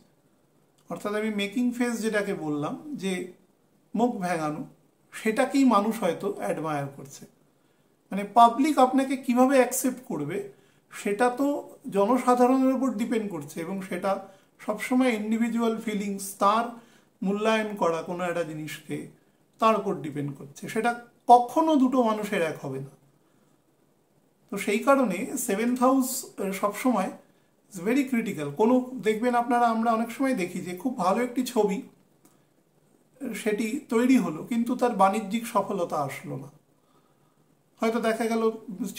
অর্থাৎ আমি মেকিং ফেস যেটাকে বললাম, যে মুখ ভেঙানো, সেটাকেই মানুষ হয়তো অ্যাডমায়ার করছে। মানে পাবলিক আপনাকে কিভাবে অ্যাকসেপ্ট করবে সেটা তো জনসাধারণের উপর ডিপেন্ড করছে, এবং সেটা সবসময় ইন্ডিভিজুয়াল ফিলিংস, তার মূল্যায়ন করা কোনো একটা জিনিসকে, তার উপর ডিপেন্ড করছে। সেটা কখনো দুটো মানুষের এক হবে না। তো সেই কারণে 7th হাউস সবসময় ইজ ভেরি ক্রিটিক্যাল। কোনো দেখবেন আপনারা, আমরা অনেক সময় দেখি যে খুব ভালো একটি ছবি সেটি তৈরি হলো, কিন্তু তার বাণিজ্যিক সফলতা আসলো না। হয়তো দেখা গেল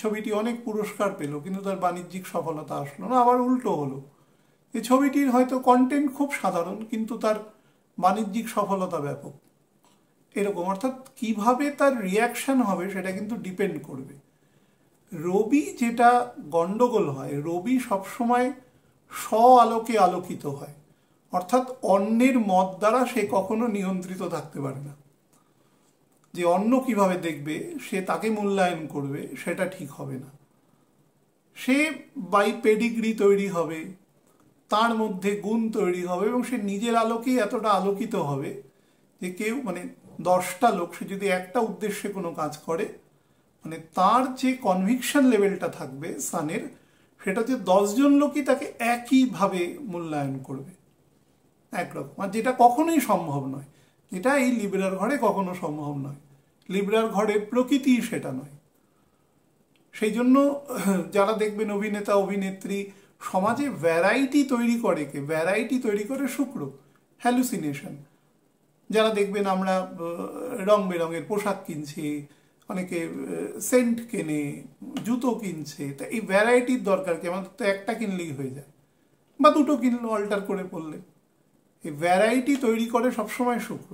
ছবিটি অনেক পুরস্কার পেল, কিন্তু তার বাণিজ্যিক সফলতা আসলো না। আবার উল্টো হলো, এই ছবিটির হয়তো কন্টেন্ট খুব সাধারণ, কিন্তু তার বাণিজ্যিক সফলতা ব্যাপক। এরকম, অর্থাৎ কিভাবে তার রিয়াকশন হবে সেটা কিন্তু ডিপেন্ড করবে। রবি যেটা গন্ডগোল হয়, রবি সবসময় স্ব আলোকে আলোকিত হয়, অর্থাৎ অন্যের মত দ্বারা সে কখনো নিয়ন্ত্রিত থাকতে পারে না। যে অন্য কিভাবে দেখবে, সে তাকে মূল্যায়ন করবে, সেটা ঠিক হবে না। সে বাই পেডিগ্রি তৈরি হবে, তার মধ্যে গুণ তৈরি হবে, এবং সে নিজের আলোকেই এতটা আলোকিত হবে যে কেউ, মানে 10টা লোক, সে যদি একটা উদ্দেশ্যে কোনো কাজ করে, মানে তার যে কনভিকশন লেভেলটা থাকবে সানের, সেটা যে 10 জন লোকই তাকে একইভাবে মূল্যায়ন করবে একরকম, আর যেটা কখনোই সম্ভব নয়। যেটা এই লিব্রার ঘরে কখনো সম্ভব নয়। লিব্রার ঘরের প্রকৃতি সেটা নয়। সেই জন্য যারা দেখবেন অভিনেতা অভিনেত্রী সমাজে ভ্যারাইটি তৈরি করে, ভ্যারাইটি তৈরি করে শুক্র, হ্যালুসিনেশন। যারা দেখবেন আমরা রং বেরঙের পোশাক কিনছি, অনেকে সেন্ট কেনে, জুতো কিনছে, তা এই ভ্যারাইটির দরকার কি? আমাদের তো একটা কিনলেই হয়ে যায়, বা দুটো কিনলো অল্টার করে পড়লে। এই ভ্যারাইটি তৈরি করে সবসময় শুক্র।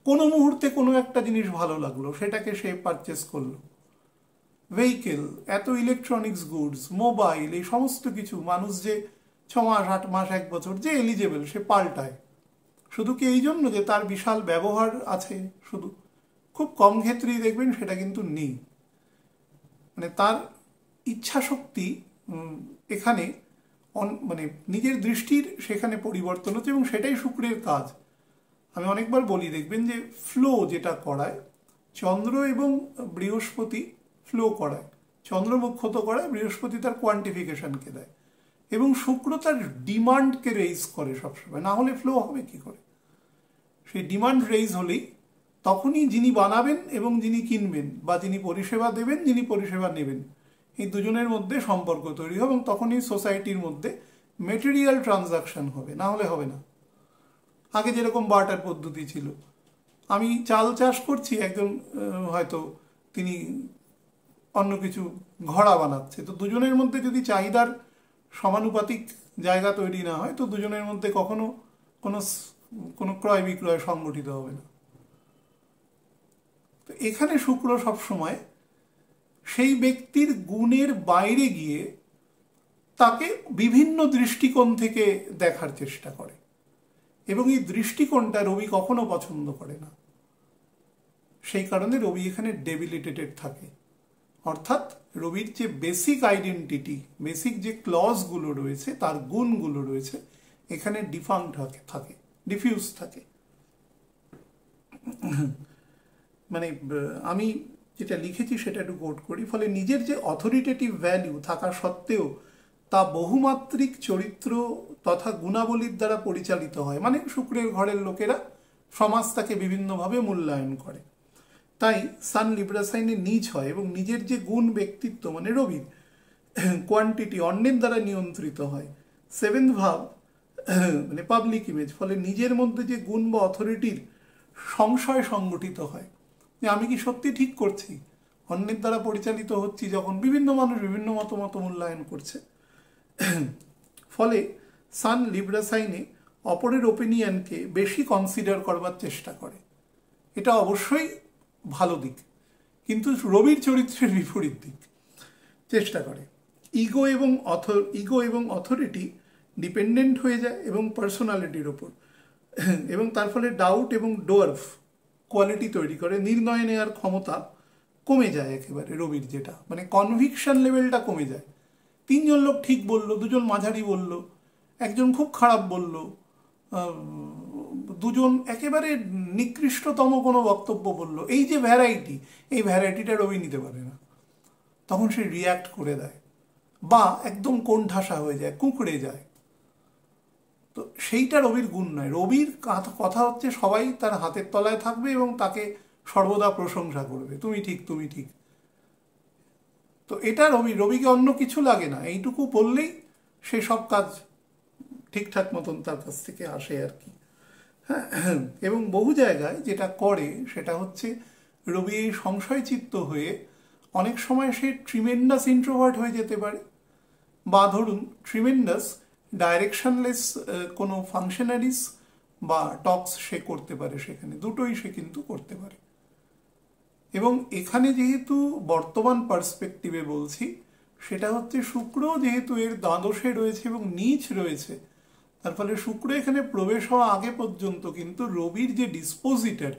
কোনো মুহূর্তে কোনো একটা জিনিস ভালো লাগলো, সেটাকে সে পারচেস করলো। ভেহিকেল, এত ইলেকট্রনিক্স গুডস, মোবাইল, এই সমস্ত কিছু মানুষ যে 6 মাস 8 মাস 1 বছর যে এলিজেবল, সে পাল্টায়। শুধু কি এই জন্য যে তার বিশাল ব্যবহার আছে? শুধু খুব কম ক্ষেত্রেই দেখবেন সেটা কিন্তু নেই। মানে তার ইচ্ছা শক্তি এখানে মানে নিজের দৃষ্টির সেখানে পরিবর্তন হচ্ছে, এবং সেটাই শুক্রের কাজ। আমি অনেকবার বলি, দেখবেন যে ফ্লো যেটা করায় চন্দ্র এবং বৃহস্পতি, ফ্লো করায় চন্দ্র, মুখ্যত করায় বৃহস্পতি, তার কোয়ান্টিফিকেশনকে দেয়, এবং শুক্র তার ডিমান্ডকে রেইজ করে সবসময়। না হলে ফ্লো হবে কি করে? সেই ডিমান্ড রেইজ হলেই তখনই যিনি বানাবেন এবং যিনি কিনবেন, বা যিনি পরিষেবা দেবেন, যিনি পরিষেবা নেবেন, এই দুজনের মধ্যে সম্পর্ক তৈরি হবে, এবং তখনই সোসাইটির মধ্যে মেটেরিয়াল ট্রানজাকশন হবে, না হলে হবে না। আগে যেরকম বার্টার পদ্ধতি ছিল, আমি চাল চাষ করছি, একজন হয়তো তিনি অন্য কিছু ঘড়া বানাচ্ছে, তো দুজনের মধ্যে যদি চাহিদার সমানুপাতিক জায়গা তৈরি না হয়, তো দুজনের মধ্যে কখনো কোনো কোনো ক্রয় বিক্রয় সংগঠিত হবে না। তো এখানে শুক্র সবসময় সেই ব্যক্তির গুণের বাইরে গিয়ে তাকে বিভিন্ন দৃষ্টিকোণ থেকে দেখার চেষ্টা করে, এবং এই দৃষ্টিকোণটা রবি কখনো পছন্দ করে না। সেই কারণে রবি এখানে ডেবিলিটেটেড থাকে। অর্থাৎ রবির যে বেসিক আইডেন্টিটি, বেসিক যে ক্লজগুলো রয়েছে, তার গুণগুলো রয়েছে, এখানে ডিফাংক্ট থাকে, ডিফিউজ থাকে। মানে আমি যেটা লিখেছি সেটা একটু কোট করি। ফলে নিজের যে অথরিটেটিভ ভ্যালু থাকা সত্ত্বেও তা বহুমাত্রিক চরিত্র তথা গুণাবলীর দ্বারা পরিচালিত হয়, মানে শুক্রের ঘরের লোকেরা সমাজ তাকে বিভিন্নভাবে মূল্যায়ন করে। তাই সান লিব্রা সাইনে নীচ হয় এবং নিজের যে গুণ ব্যক্তিত্ব মানে রবির কোয়ান্টিটি অন্যের দ্বারা নিয়ন্ত্রিত হয়। সেভেন্থ ভাব মানে পাবলিক ইমেজ, ফলে নিজের মধ্যে যে গুণ বা অথরিটির সংশয় সংগঠিত হয় যে আমি কি সত্যি ঠিক করছি, অন্যের দ্বারা পরিচালিত হচ্ছি যখন বিভিন্ন মানুষ বিভিন্ন মতামত মূল্যায়ন করছে। ফলে সান লিব্রা সাইনে অপরের ওপিনিয়নকে বেশি কনসিডার করবার চেষ্টা করে, এটা অবশ্যই ভালো দিক, কিন্তু রবির চরিত্রের বিপরীত দিক চেষ্টা করে। ইগো এবং অথরিটি ডিপেন্ডেন্ট হয়ে যায় এবং পার্সোনালিটির ওপর, এবং তার ফলে ডাউট এবং ডোয়ার্ফ কোয়ালিটি তৈরি করে, নির্ণয় নেওয়ার ক্ষমতা কমে যায় একেবারে রবির, যেটা মানে কনভিকশন লেভেলটা কমে যায়। তিনজন লোক ঠিক বলল, দুজন মাঝারি বলল, একজন খুব খারাপ বলল, দুজন একেবারে নিকৃষ্টতম কোনো বক্তব্য বলল, এই যে ভ্যারাইটি, এই ভ্যারাইটিটা রবি নিতে পারে না, তখন সে রিয়্যাক্ট করে দেয় বা একদম কোণঠাসা হয়ে যায়, কুঁকড়ে যায়। তো সেইটা রবির গুণ নয়। রবির কথা হচ্ছে সবাই তার হাতের তলায় থাকবে এবং তাকে সর্বদা প্রশংসা করবে, তুমি ঠিক, তুমি ঠিক। তো এটা রবিকে অন্য কিছু লাগে না, এইটুকু বললেই সে সব কাজ ঠিকঠাক মতন তার কাছ থেকে আসে আর কি। হ্যাঁ, এবং বহু জায়গায় যেটা করে সেটা হচ্ছে রবি এই সংশয়চিত্ত হয়ে অনেক সময় সে ট্রিমেন্ডাস ইন্ট্রোভার্ট হয়ে যেতে পারে, বা ধরুন ট্রিমেন্ডাস ডাইরেকশনলেস কোনো ফাংশনারিজ বা টক্স সে করতে পারে, সেখানে দুটোই সে কিন্তু করতে পারে। এবং এখানে যেহেতু বর্তমান পার্সপেক্টিভে বলছি, সেটা হচ্ছে শুক্র যেহেতু এর দ্বাদশে রয়েছে এবং নীচ রয়েছে, তার ফলে শুক্র এখানে প্রবেশ হওয়া আগে পর্যন্ত কিন্তু রবির যে ডিসপোজিটর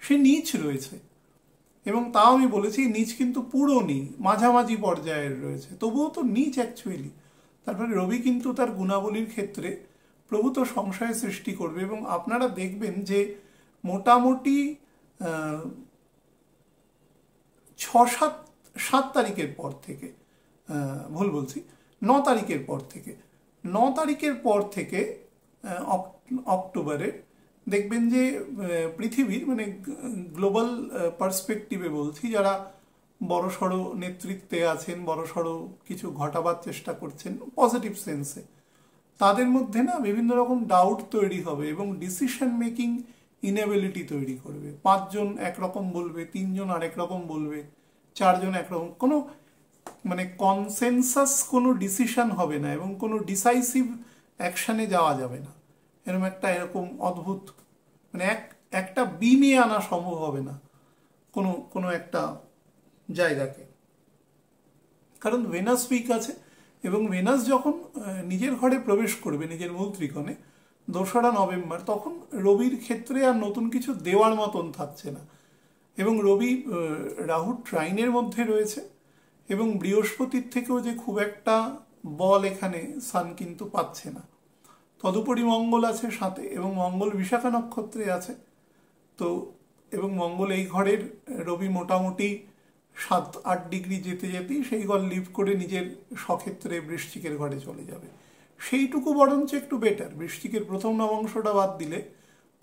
সে নীচ রয়েছে। এবং তাও আমি বলেছি নীচ কিন্তু পুরো নেই, মাঝামাঝি পর্যায়ের রয়েছে, তবুও তো নীচ অ্যাকচুয়ালি। তারপরে রবি কিন্তু তার গুণাবলীর ক্ষেত্রে প্রভূত সংশয় সৃষ্টি করবে। এবং আপনারা দেখবেন যে মোটামুটি 6-7 তারিখের পর থেকে, ভুল বলছি, 9 তারিখের পর থেকে, 9 তারিখের পর থেকে অক্টোবরের দেখবেন যে পৃথিবীর মানে গ্লোবাল পার্সপেক্টিভে বলছি, যারা বড়সড় নেতৃত্বে আছেন, বড়সড় কিছু ঘটাবার চেষ্টা করছেন পজিটিভ সেন্সে, তাদের মধ্যে না বিভিন্ন রকম ডাউট তৈরি হবে এবং ডিসিশন মেকিং ইনএবিলিটি তৈরি করবে। 5 জন একরকম বলবে, 3 জন আরেক রকম বলবে, 4 জন একরকম, কোনো মানে কনসেনসাস কোনো ডিসিশন হবে না এবং কোনো ডিসাইসিভ অ্যাকশানে যাওয়া যাবে না। এরকম অদ্ভুত মানে একটা বিমে আনা সম্ভব হবে না কোনো একটা জায়গাকে, কারণ ভেনাস উইক আছে। এবং ভেনাস যখন নিজের ঘরে প্রবেশ করবে, নিজের মূল ত্রিকোণে 2রা নভেম্বর, তখন রবির ক্ষেত্রে আর নতুন কিছু দেওয়ার মতন থাকছে না। এবং রবি রাহুর ট্রাইনের মধ্যে রয়েছে এবং বৃহস্পতির থেকেও যে খুব একটা বল এখানে সান কিন্তু পাচ্ছে না। তদুপরি মঙ্গল আছে সাথে, এবং মঙ্গল বিশাখা নক্ষত্রে আছে। তো এবং মঙ্গল এই ঘরের রবি মোটামুটি 7-8 ডিগ্রি যেতে যেতেই সেই ঘর লিভ করে নিজের স্বক্ষেত্রে বৃশ্চিকের ঘরে চলে যাবে। সেইটুকু বরঞ্চ একটু বেটার। বৃশ্চিকের প্রথম নবাংশটা বাদ দিলে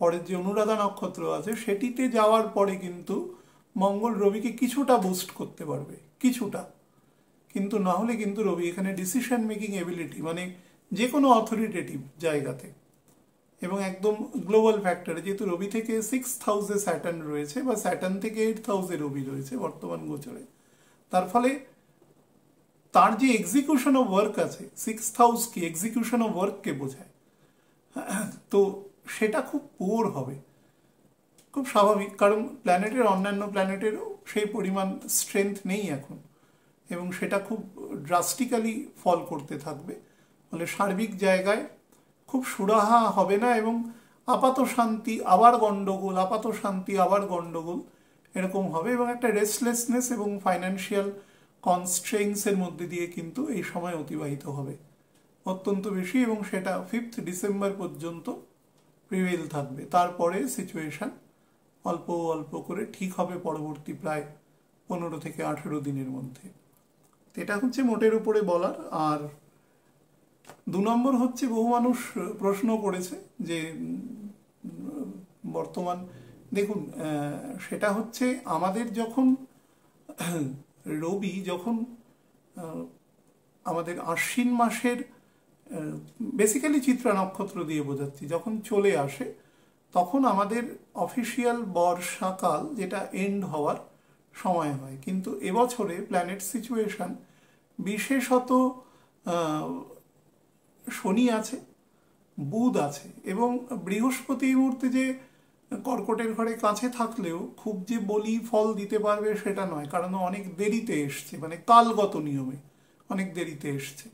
পরের যে অনুরাধা নক্ষত্র আছে সেটিতে যাওয়ার পরে কিন্তু মঙ্গল রবিকে কিছুটা বুস্ট করতে পারবে, কিছুটা। কিন্তু না হলে কিন্তু রবি এখানে ডিসিশন মেকিং এবিলিটি মানে যে কোনো অথরিটেটিভ জায়গাতে এবং একদম গ্লোবাল ফ্যাক্টরে, যেহেতু রবি থেকে 6th হাউসে স্যাটার্ন রয়েছে বা স্যাটার্ন থেকে 8th হাউসে রবি রয়েছে বর্তমান গোচরে, তার ফলে তার যে এক্সিকিউশন অফ ওয়ার্ক আছে, 6th হাউস কি এক্সিকিউশন অফ ওয়ার্ককে বোঝায়, তো সেটা খুব পুয়ার হবে, খুব স্বাভাবিক। কারণ প্ল্যানেটের অন্যান্য প্ল্যানেটেরও সেই পরিমাণ স্ট্রেংথ নেই এখন এবং সেটা খুব ড্রাস্টিক্যালি ফল করতে থাকবে। ফলে সার্বিক জায়গায় খুব সুরাহা হবে না এবং আপাত শান্তি আবার গন্ডগোল, আপাত শান্তি আবার গন্ডগোল এরকম হবে এবং একটা রেস্টলেসনেস এবং ফাইন্যান্সিয়াল কনস্ট্রেইনসের মধ্যে দিয়ে কিন্তু এই সময় অতিবাহিত হবে অত্যন্ত বেশি, এবং সেটা 5th ডিসেম্বর পর্যন্ত প্রিভেল থাকবে। তারপরে সিচুয়েশন অল্প অল্প করে ঠিক হবে পরবর্তী প্রায় 15 থেকে 18 দিনের মধ্যে। এটা হচ্ছে মোটের উপরে বলার। আর 2 নম্বর হচ্ছে, বহু মানুষ প্রশ্ন করেছে যে বর্তমান দেখুন, সেটা হচ্ছে আমাদের যখন রবি যখন আমাদের আশ্বিন মাসের, বেসিক্যালি চিত্রা নক্ষত্র দিয়ে বোঝাচ্ছি, যখন চলে আসে তখন আমাদের অফিসিয়াল বর্ষাকাল যেটা এন্ড হওয়ার সময় হয়। কিন্তু এবছরে প্ল্যানেট সিচুয়েশন বিশেষত শনি আছে, বুধ আছে এবং বৃহস্পতি এই মুহূর্তে যে কর্কটের ঘরে কাছে থাকলেও খুব যে বলি ফল দিতে পারবে সেটা নয়, কারণ অনেক দেরিতে এসছে, মানে কালগত নিয়মে অনেক দেরিতে এসছে,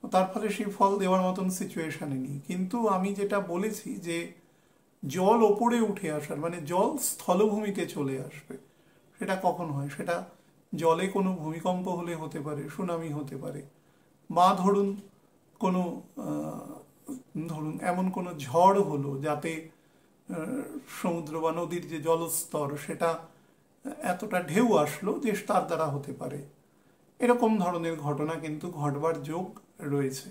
তার ফলে সেই ফল দেওয়ার মতন সিচুয়েশনে নেই। কিন্তু আমি যেটা বলেছি যে জল ওপরে উঠে আসার, মানে জল স্থলভূমিতে চলে আসবে, সেটা কখন হয়? সেটা জলে কোনো ভূমিকম্প হলে হতে পারে, সুনামি হতে পারে, বা ধরুন কোনো এমন কোনো ঝড় হলো যাতে সমুদ্র বা নদীর যে জলস্তর সেটা এতটা ঢেউ আসলো যে তার দ্বারা হতে পারে। এরকম ধরনের ঘটনা কিন্তু ঘটবার যোগ রয়েছে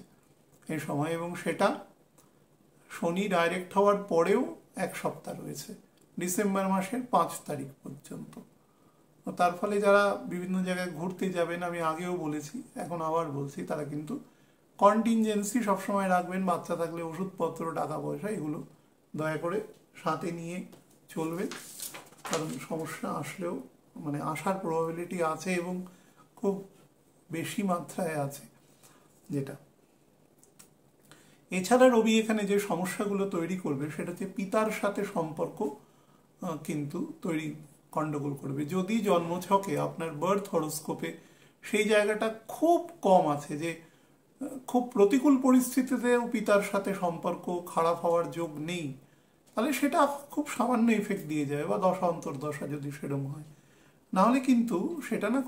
এই সময়, এবং সেটা শনি ডাইরেক্ট হওয়ার পরেও 1 সপ্তাহ রয়েছে, ডিসেম্বর মাসের 5 তারিখ পর্যন্ত। তার ফলে যারা বিভিন্ন জায়গায় ঘুরতে যাবেন, আমি আগেও বলেছি, এখন আবার বলছি, তারা কিন্তু কন্টিনজেন্সি সবসময় রাখবেন। বাচ্চা থাকলে ওষুধপত্র, টাকা পয়সা এগুলো দয়া করে সাথে নিয়ে চলবেন, কারণ সমস্যা আসলেও, মানে আসার প্রবাবিলিটি আছে এবং খুব বেশি মাত্রায় আছে যেটা। এছাড়া রবি এখানে যে সমস্যাগুলো তৈরি করবে সেটা হচ্ছে পিতার সাথে সম্পর্ক কিন্তু গন্ডগোল করবে। যদি জন্মছকে আপনার বার্থ হরোস্কোপে সেই জায়গাটা খুব কম আছে যে খুব প্রতিকূল পরিস্থিতিতেও পিতার সাথে সম্পর্ক খারাপ হওয়ার যোগ নেই, তাহলে সেটা খুব সামান্য ইফেক্ট দিয়ে যায়, বা দশা অন্তর্দশা যদি সেরকম হয়। নাহলে কিন্তু সেটা না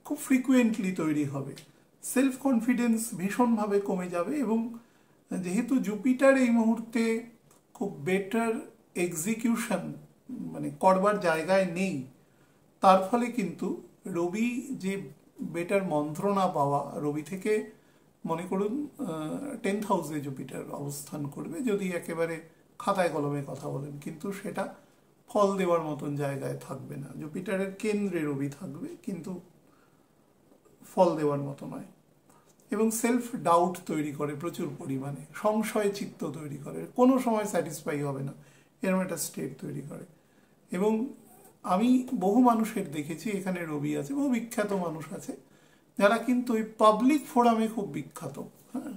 খুব ফ্রিকুয়েন্টলি তৈরি হবে। সেলফ কনফিডেন্স ভীষণভাবে কমে যাবে, এবং যেহেতু জুপিটার এই মুহূর্তে খুব বেটার এক্সিকিউশন মানে করবার জায়গায় নেই, তার ফলে কিন্তু রবি যে বেটার মন্ত্রণা পাওয়া, রবি থেকে মনে করুন 10th হাউসে জুপিটার অবস্থান করবে, যদি একেবারে খাতায় কলমে কথা বলেন, কিন্তু সেটা ফল দেওয়ার মতন জায়গায় থাকবে না। জুপিটারের কেন্দ্রে রবি থাকবে, কিন্তু ফল দেওয়ার মতো নয়, এবং সেলফ ডাউট তৈরি করে প্রচুর পরিমাণে, সংশয় চিত্ত তৈরি করে, কোনো সময় স্যাটিসফাই হবে না, এরকম একটা স্টেট তৈরি করে। এবং আমি বহু মানুষের দেখেছি, এখানে রবি আছে, বহু বিখ্যাত মানুষ আছে যারা কিন্তু ওই পাবলিক ফোরামে খুব বিখ্যাত, হ্যাঁ,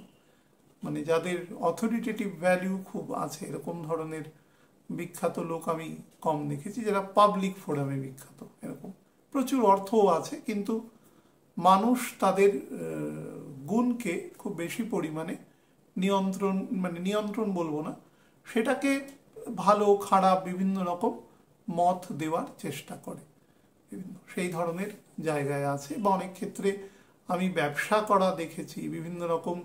মানে যাদের অথরিটেটিভ ভ্যালিউ খুব আছে, এরকম ধরনের বিখ্যাত লোক আমি কম দেখেছি যারা পাবলিক ফোরামে বিখ্যাত। এরকম প্রচুর অর্থও আছে, কিন্তু মানুষ তাদের গুণকে খুব বেশি পরিমাণে নিয়ন্ত্রণ বলবো না, সেটাকে ভালো খারাপ বিভিন্ন রকম মত দেওয়ার চেষ্টা করে, সেই ধরনের জায়গায় আছে। বা অনেক ক্ষেত্রে আমি ব্যবসা করা দেখেছি, বিভিন্ন রকম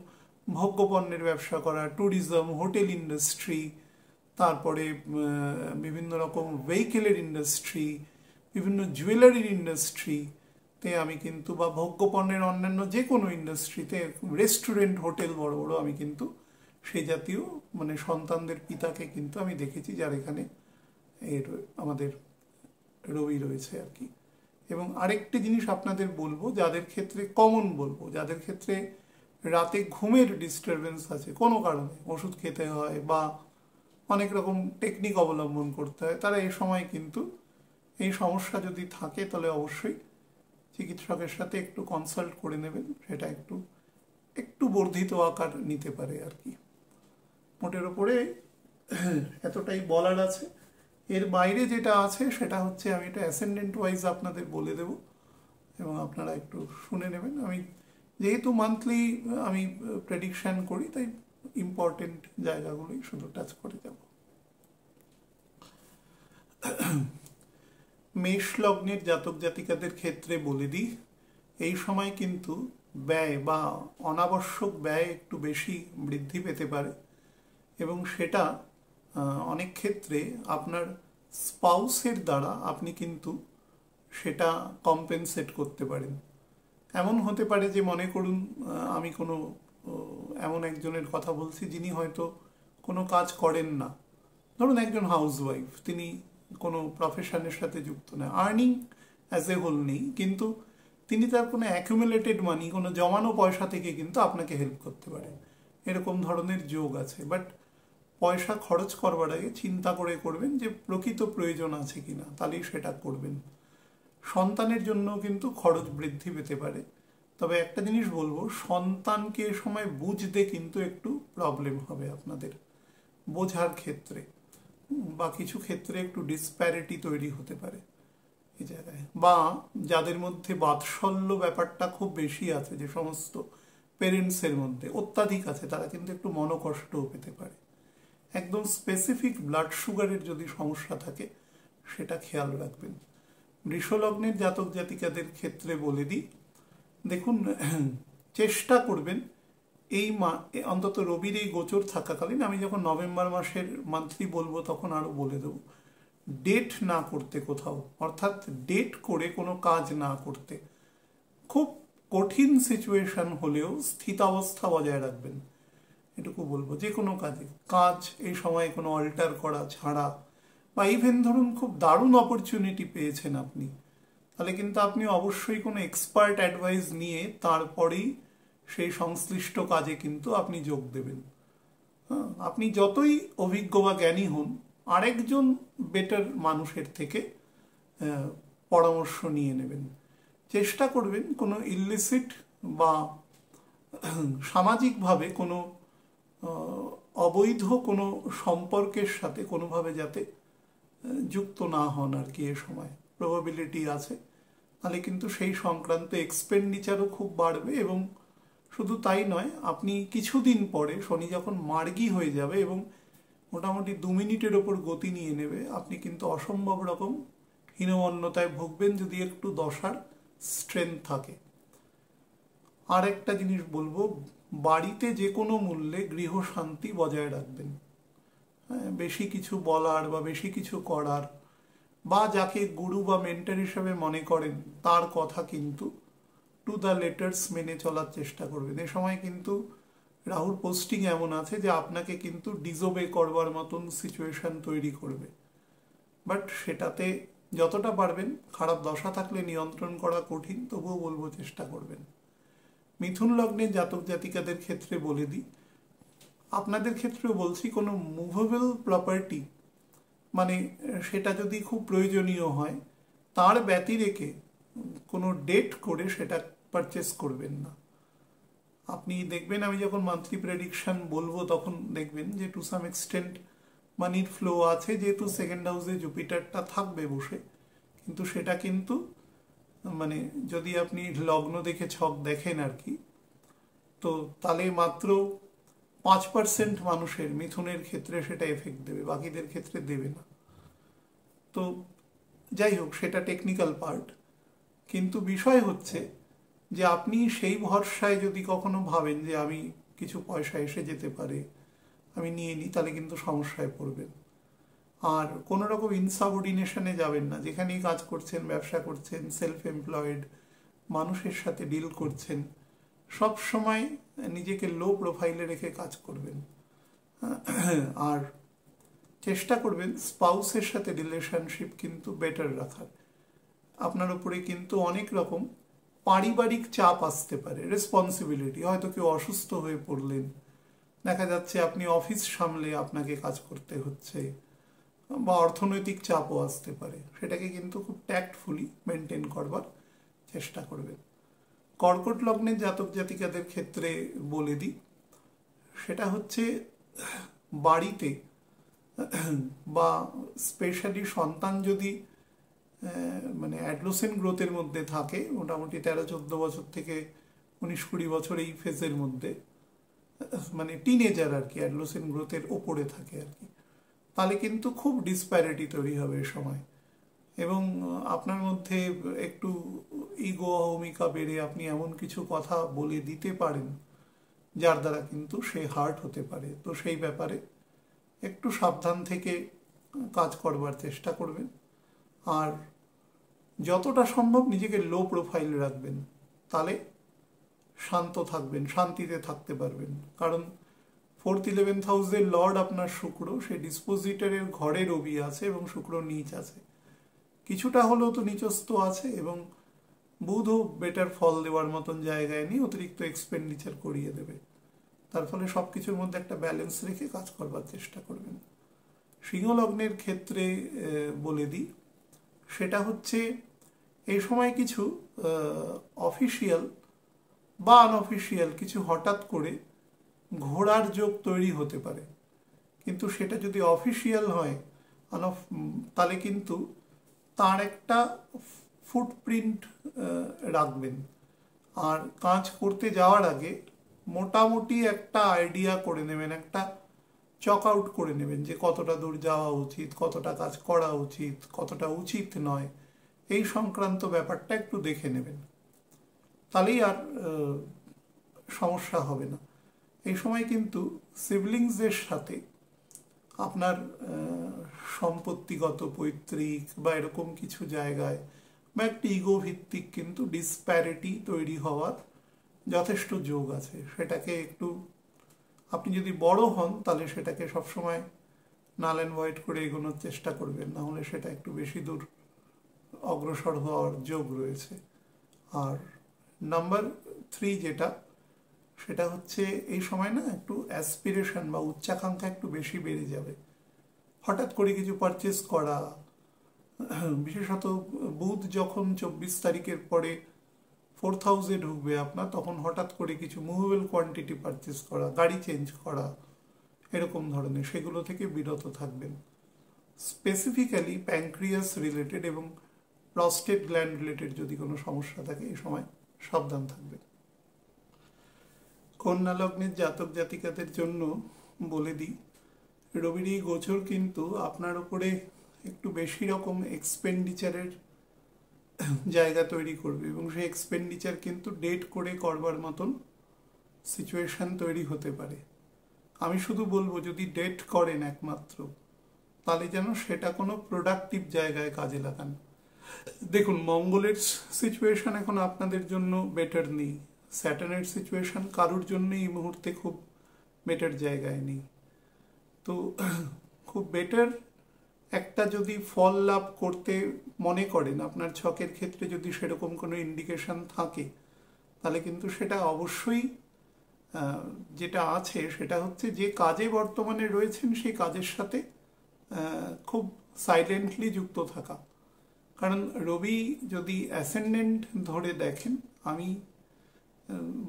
ভোগ্যপণ্যের ব্যবসা করা, ট্যুরিজম, হোটেল ইন্ডাস্ট্রি, তারপরে বিভিন্ন রকম ভেহিকেলের ইন্ডাস্ট্রি, বিভিন্ন জুয়েলারির ইন্ডাস্ট্রিতে আমি কিন্তু, বা ভোগ্যপণ্যের অন্যান্য যে কোনো ইন্ডাস্ট্রিতে, রেস্টুরেন্ট, হোটেল বড় বড়, আমি কিন্তু সেই জাতীয় মানে সন্তানদের পিতাকে কিন্তু আমি দেখেছি যার এখানে আমাদের রবি রয়েছে আর কি। এবং আরেকটি জিনিস আপনাদের বলবো, যাদের ক্ষেত্রে কমন বলবো, যাদের ক্ষেত্রে রাতে ঘুমের ডিস্টারবেন্স আছে কোনো কারণে, ওষুধ খেতে হয় বা অনেক রকম টেকনিক অবলম্বন করতে হয়, তারা এই সময় কিন্তু এই সমস্যা যদি থাকে তাহলে অবশ্যই চিকিৎসকের সাথে একটু কনসাল্ট করে নেবেন, সেটা একটু বর্ধিত আকার নিতে পারে আর কি। মোটের ওপরে এতটাই বলার আছে। এর বাইরে যেটা আছে সেটা হচ্ছে, আমি এটা অ্যাসেন্ডেন্ট ওয়াইজ আপনাদের বলে দেব এবং আপনারা একটু শুনে নেবেন। আমি যেহেতু মান্থলি আমি প্রেডিকশান করি, তাই ইম্পর্টেন্ট জায়গাগুলোই শুধু টাচ করে যাব। মেষ লগ্নের জাতক জাতিকাদের ক্ষেত্রে বলে দিই, এই সময় কিন্তু ব্যয় বা অনাবশ্যক ব্যয় একটু বেশি বৃদ্ধি পেতে পারে এবং সেটা অনেক ক্ষেত্রে আপনার স্পাউসের দ্বারা আপনি কিন্তু সেটা কম্পেনসেট করতে পারেন। এমন হতে পারে যে মনে করুন আমি কোনো এমন একজনের কথা বলছি যিনি হয়তো কোনো কাজ করেন না, ধরুন একজন হাউসওয়াইফ, তিনি কোনো প্রফেশনের সাথে যুক্ত না, আর্নিং অ্যাজ এ হোল নেই, কিন্তু তিনি তার কোনো অ্যাকুমুলেটেড মানি, কোনো জমানো পয়সা থেকে কিন্তু আপনাকে হেল্প করতে পারে, এরকম ধরনের যোগ আছে। বাট পয়সা খরচ করবার আগে চিন্তা করে করবেন যে প্রকৃত প্রয়োজন আছে কিনা, তাহলেই সেটা করবেন। সন্তানের জন্য কিন্তু খরচ বৃদ্ধি পেতে পারে, তবে একটা জিনিস বলবো, সন্তানকে এ সময় বুঝতে কিন্তু একটু প্রবলেম হবে আপনাদের, বোঝার ক্ষেত্রে বা কিছু ক্ষেত্রে একটু ডিসপ্যারিটি তৈরি হতে পারে এই জায়গায়। বা যাদের মধ্যে বাৎসল্য ব্যাপারটা খুব বেশি আছে, যে সমস্ত পেরেন্টসের মধ্যে অত্যাধিক আছে, তারা কিন্তু একটু মনোকষ্টও পেতে পারে। একদম স্পেসিফিক ব্লাড সুগারের যদি সমস্যা থাকে সেটা খেয়াল রাখবেন। বৃষলগ্নের জাতক জাতিকাদের ক্ষেত্রে বলে দিই, দেখুন চেষ্টা করবেন এই অন্তত রবির এই গোচর থাকাকালীন, আমি যখন নভেম্বর মাসের মান্থলি বলবো তখন আরো বলে দেবো, ডেট না করতে কোথাও, অর্থাৎ ডেট করে কোনো কাজ না করতে। খুব কঠিন সিচুয়েশন হলেও স্থিতাবস্থা বজায় রাখবেন, এটুকু বলবো। যে কোনো কাজ এই সময় কোনো অল্টার করা ছাড়া, বা ইভেন ধরুন খুব দারুণ অপরচুনিটি পেয়েছেন আপনি, তাহলে কিন্তু আপনি অবশ্যই কোনো এক্সপার্ট অ্যাডভাইস নিয়ে তারপরেই সেই সংশ্লিষ্ট কাজে কিন্তু আপনি যোগ দেবেন। আপনি যতই অভিজ্ঞ বা জ্ঞানী হন, আরেকজন বেটার মানুষের থেকে পরামর্শ নিয়ে নেবেন। চেষ্টা করবেন কোনো ইলিসিট বা সামাজিকভাবে কোনো অবৈধ কোনো সম্পর্কের সাথে কোনোভাবে যাতে যুক্ত না হন আর কি। এ সময় প্রবাবিলিটি আছে, তাহলে কিন্তু সেই সংক্রান্ত এক্সপেন্ডিচারও খুব বাড়বে। এবং শুধু তাই নয়, আপনি কিছুদিন পরে শনি যখন মার্গী হয়ে যাবে এবং মোটামুটি 2 মিনিটের ওপর গতি নিয়ে নেবে, আপনি কিন্তু অসম্ভব রকম হীনমন্যতায় ভুগবেন যদি একটু দশার স্ট্রেংথ থাকে। আর একটা জিনিস বলবো, বাড়িতে যে কোনো মূল্যে গৃহ শান্তি বজায় রাখবেন। বেশি কিছু বলার বা বেশি কিছু করার, বা যাকে গুরু বা মেন্টর হিসেবে মনে করেন তার কথা কিন্তু টু দ্য লেটার্স মেনে চলার চেষ্টা করবেন। এ সময় কিন্তু রাহুর পোস্টিং এমন আছে যে আপনাকে কিন্তু ডিজোবে করবার মতন সিচুয়েশন তৈরি করবে, বাট সেটাতে যতটা পারবেন, খারাপ দশা থাকলে নিয়ন্ত্রণ করা কঠিন, তবুও বলবো চেষ্টা করবেন। মিথুন লগ্নের জাতক জাতিকাদের ক্ষেত্রে বলে দিই, আপনাদের ক্ষেত্রেও বলছি, কোনো মুভেবল প্রপার্টি মানে সেটা যদি খুব প্রয়োজনীয় হয়, তার ব্যতি রেখে কোনো ডেট করে সেটা পারচেস করবেন না। আপনি দেখবেন আমি যখন মান্থলি প্রেডিকশন বলবো তখন দেখবেন যে টু সাম এক্সটেন্ট মানির ফ্লো আছে, যেহেতু সেকেন্ড হাউসে জুপিটারটা থাকবে বসে, কিন্তু সেটা কিন্তু মানে যদি আপনি লগ্ন দেখে ছক দেখেন আর কি, তো তাহলে মাত্র 5% মানুষের, মিথুনের ক্ষেত্রে সেটা এফেক্ট দেবে, বাকিদের ক্ষেত্রে দেবে না। তো যাই হোক, সেটা টেকনিক্যাল পার্ট। কিন্তু বিষয় হচ্ছে যে আপনি সেই ভরসায় যদি কখনো ভাবেন যে আমি কিছু পয়সা এসে যেতে পারে, আমি নিয়ে নিই, তাহলে কিন্তু সমস্যায় পড়বেন। আর কোনো রকম ইনসাবঅর্ডিনেশনে যাবেন না। যেখানেই কাজ করছেন, ব্যবসা করছেন, সেলফ এমপ্লয়েড মানুষের সাথে ডিল করছেন, সব সময় নিজেকে লো প্রোফাইলে রেখে কাজ করবেন। আর চেষ্টা করবেন স্পাউসের সাথে রিলেশনশিপ কিন্তু বেটার রাখার। আপনার উপরে কিন্তু অনেক রকম পারিবারিক চাপ আসতে পারে, রেসপন্সিবিলিটি, হয়তো কেউ অসুস্থ হয়ে পড়লেন, দেখা যাচ্ছে আপনি অফিস সামলে আপনাকে কাজ করতে হচ্ছে, বা অর্থনৈতিক চাপও আসতে পারে, সেটাকে কিন্তু খুব ট্যাক্টফুলি মেনটেন করবার চেষ্টা করবেন। কর্কট লগ্নের জাতক জাতিকাদের ক্ষেত্রে বলে দিই, সেটা হচ্ছে বাড়িতে বা স্পেশালি সন্তান যদি মানে অ্যাডলোসেন্ট গ্রোথের মধ্যে থাকে, মোটামুটি 13-14 বছর থেকে 19-20 বছর এই ফেজের মধ্যে, মানে টিনেজার আর কি, অ্যাডলোসেন্ট গ্রোথের ওপরে থাকে আর কি, তাহলে কিন্তু খুব ডিসপ্যারিটি তৈরি হবে এ সময়। এবং আপনার মধ্যে একটু ইগো অহমিকা বেড়ে আপনি এমন কিছু কথা বলে দিতে পারেন যার দ্বারা কিন্তু সে হার্ট হতে পারে। তো সেই ব্যাপারে একটু সাবধান থেকে কাজ করবার চেষ্টা করবেন। আর যতটা সম্ভব নিজেকে লো প্রোফাইল রাখবেন, তাহলে শান্ত থাকবেন, শান্তিতে থাকতে পারবেন। কারণ 4th-11th হাউসের লর্ড আপনার শুক্র, সে ডিসপোজিটরের ঘরে রবি আছে এবং শুক্র নীচ আছে, কিছুটা হলেও তো নিচস্থ আছে, এবং বুধও বেটার ফল দেওয়ার মতন জায়গায় নিয়ে অতিরিক্ত এক্সপেন্ডিচার করিয়ে দেবে। তার ফলে সব কিছুর মধ্যে একটা ব্যালেন্স রেখে কাজ করবার চেষ্টা করবেন। সিংহ লগ্নের ক্ষেত্রে বলে দিই, সেটা হচ্ছে এই সময় কিছু অফিসিয়াল বা আনঅফিসিয়াল কিছু হঠাৎ করে ঘোরার যোগ তৈরি হতে পারে, কিন্তু সেটা যদি অফিসিয়াল হয় তাহলে কিন্তু তার একটা ফুটপ্রিন্ট রাখবেন। আর কাজ করতে যাওয়ার আগে মোটামুটি একটা আইডিয়া করে নেবেন, একটা চক আউট করে নেবেন যে কতটা দূর যাওয়া উচিত, কতটা কাজ করা উচিত, কতটা উচিত নয়, এই সংক্রান্ত ব্যাপারটা একটু দেখে নেবেন, তাহলেই আর সমস্যা হবে না। এই সময় কিন্তু সিবলিংসদের সাথে আপনার সম্পত্তিগত পৈতৃক বা এরকম কিছু জায়গায় বা একটি ইগো ভিত্তিক কিন্তু ডিসপ্যারিটি তৈরি হওয়ার যথেষ্ট যোগ আছে। সেটাকে একটু, আপনি যদি বড় হন তাহলে সেটাকে সবসময় নাল অ্যান্ড হোয়াইট করে এগোনোর চেষ্টা করবেন, না হলে সেটা একটু বেশি দূর অগ্রসর হওয়ার যোগ রয়েছে। আর নাম্বার 3 যেটা, সেটা হচ্ছে এই সময় না একটু অ্যাসপিরেশন বা উচ্চাকাঙ্ক্ষা একটু বেশি বেড়ে যাবে। হঠাৎ করে কিছু পারচেস করা, বিশেষত বুধ যখন 24 তারিখের পরে 4th হাউসে ঢুকবে আপনার, তখন হঠাৎ করে কিছু মুভেবল কোয়ান্টিটি পারচেস করা, গাড়ি চেঞ্জ করা, এরকম ধরনের, সেগুলো থেকে বিরত থাকবেন। স্পেসিফিক্যালি প্যানক্রিয়াস রিলেটেড এবং প্রস্টেট গ্ল্যান্ড রিলেটেড যদি কোনো সমস্যা থাকে এই সময় সাবধান থাকবেন। কন্যা লগ্নের জাতক জাতিকাদের জন্য বলে দিই, রবির এই গোচর কিন্তু আপনার উপরে একটু বেশি রকম এক্সপেন্ডিচারের জায়গা তৈরি করবে, এবং সেই এক্সপেন্ডিচার কিন্তু ডেট করে করবার মতন সিচুয়েশন তৈরি হতে পারে। আমি শুধু বলবো, যদি ডেট করেন একমাত্র, তাহলে যেন সেটা কোনো প্রোডাক্টিভ জায়গায় কাজে লাগান। দেখুন, মঙ্গলের সিচুয়েশন এখন আপনাদের জন্য বেটার নেই, স্যাটার্নের সিচুয়েশন কারোর জন্য এই মুহূর্তে খুব বেটার জায়গায় নেই। তো খুব বেটার একটা যদি ফল লাভ করতে মনে করেন, আপনার ছকের ক্ষেত্রে যদি সেরকম কোনো ইন্ডিকেশন থাকে, তাহলে কিন্তু সেটা অবশ্যই যেটা আছে সেটা হচ্ছে যে কাজে বর্তমানে রয়েছেন সেই কাজের সাথে খুব সাইলেন্টলি যুক্ত থাকা। কারণ রবি যদি অ্যাসেন্ডেন্ট ধরে দেখেন, আমি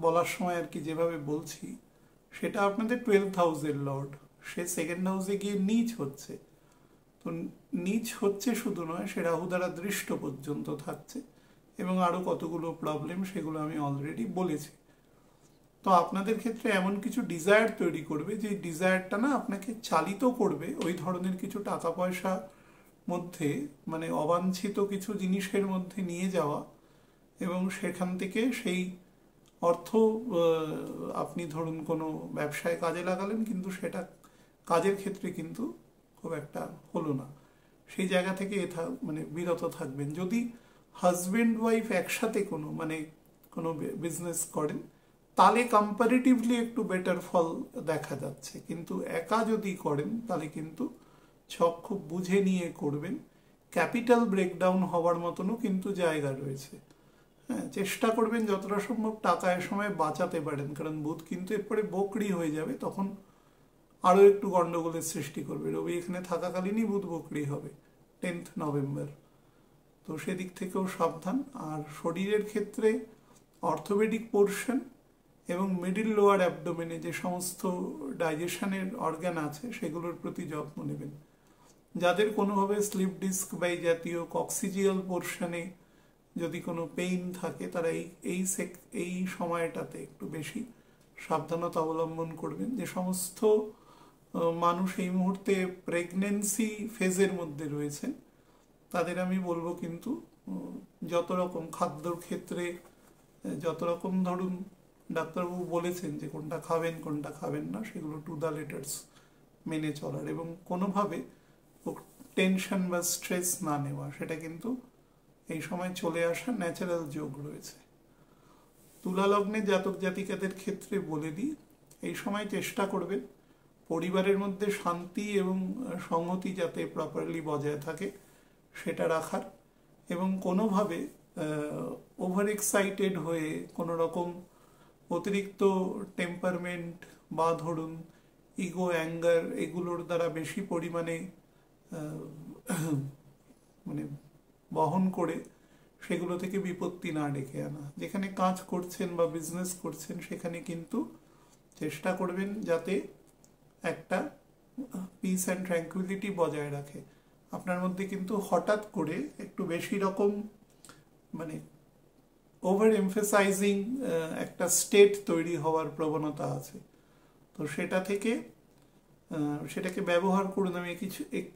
বলার সময় আর কি যেভাবে বলছি, সেটা আপনাদের 12th হাউসের লর্ড, সে 2nd হাউসে গিয়ে নীচ হচ্ছে। তো নীচ হচ্ছে শুধু নয়, সে রাহু দ্বারা দৃষ্ট পর্যন্ত থাকছে, এবং আরও কতগুলো প্রবলেম, সেগুলো আমি অলরেডি বলেছি। তো আপনাদের ক্ষেত্রে এমন কিছু ডিজায়ার তৈরি করবে, যে ডিজায়ারটা না আপনাকে চালিত করবে ওই ধরনের কিছু টাকা পয়সা মধ্যে, মানে অবাঞ্ছিত কিছু জিনিসের মধ্যে নিয়ে যাওয়া, এবং সেখান থেকে সেই অর্থ আপনি ধরুন কোনো ব্যবসায় কাজে লাগালেন, কিন্তু সেটা কাজের ক্ষেত্রে কিন্তু খুব একটা হলো না, সেই জায়গা থেকে মানে বিরত থাকবেন। যদি হাজব্যান্ড ওয়াইফ একসাথে কোনো বিজনেস করেন, তাহলে কম্পারেটিভলি একটু বেটার ফল দেখা যাচ্ছে, কিন্তু একা যদি করেন তাহলে কিন্তু ছক খুব বুঝে নিয়ে করবেন। ক্যাপিটাল ব্রেকডাউন হওয়ার মতনও কিন্তু জায়গা রয়েছে। হ্যাঁ, চেষ্টা করবেন যতটা সম্ভব টাকা এ সময় বাঁচাতে পারেন, কারণ বুধ কিন্তু এরপরে বকরি হয়ে যাবে, তখন আরও একটু গন্ডগোলের সৃষ্টি করবে। রবি এখানে থাকাকালীনই বুধ বকরি হবে 10th নভেম্বর। তো সেদিক থেকেও সাবধান। আর শরীরের ক্ষেত্রে অর্থোপেডিক পোর্শন এবং মিডিল লোয়ার অ্যাবডোমেনে যে সমস্ত ডাইজেশনের অর্গান আছে, সেগুলোর প্রতি যত্ন নেবেন। যাদের কোনোভাবে স্লিপ ডিস্ক বা এই জাতীয় কক্সিজিয়াল পোর্শনে যদি কোনো পেইন থাকে, তারা এই সময়টাতে একটু বেশি সাবধানতা অবলম্বন করবেন। যে সমস্ত মানুষ এই মুহূর্তে প্রেগনেন্সি ফেজের মধ্যে রয়েছেন, তাদের আমি বলবো কিন্তু যত রকম খাদ্যর ক্ষেত্রে যত রকম ধরুন ডাক্তারবাবু বলেছেন যে কোনটা খাবেন কোনটা খাবেন না, সেগুলো টু দ্য লেটার্স মেনে চলার, এবং কোনোভাবে টেনশন বা স্ট্রেস না নেওয়া, সেটা কিন্তু এই সময় চলে আসা ন্যাচারাল যোগ রয়েছে। তুলা লগ্নে জাতক জাতিকাদের ক্ষেত্রে বলে দিই, এই সময় চেষ্টা করবেন পরিবারের মধ্যে শান্তি এবং সংহতি যাতে প্রপারলি বজায় থাকে সেটা রাখার, এবং কোনোভাবে ওভার এক্সাইটেড হয়ে কোনো রকম অতিরিক্ত টেম্পারমেন্ট বা ধরুন ইগো অ্যাঙ্গার এগুলোর দ্বারা বেশি পরিমাণে মানে বহন করে সেগুলো থেকে বিপত্তি না ডেকে আনা। যেখানে কাজ করছেন বা বিজনেস করছেন সেখানে কিন্তু চেষ্টা করবেন যাতে একটা পিস অ্যান্ড ট্র্যাঙ্কুইলিটি বজায় রাখে। আপনার মধ্যে কিন্তু হঠাৎ করে একটু বেশি রকম মানে ওভার এমফেসাইজিং একটা স্টেট তৈরি হওয়ার প্রবণতা আছে, তো সেটা থেকে সেটাকে ব্যবহার করুন। আমি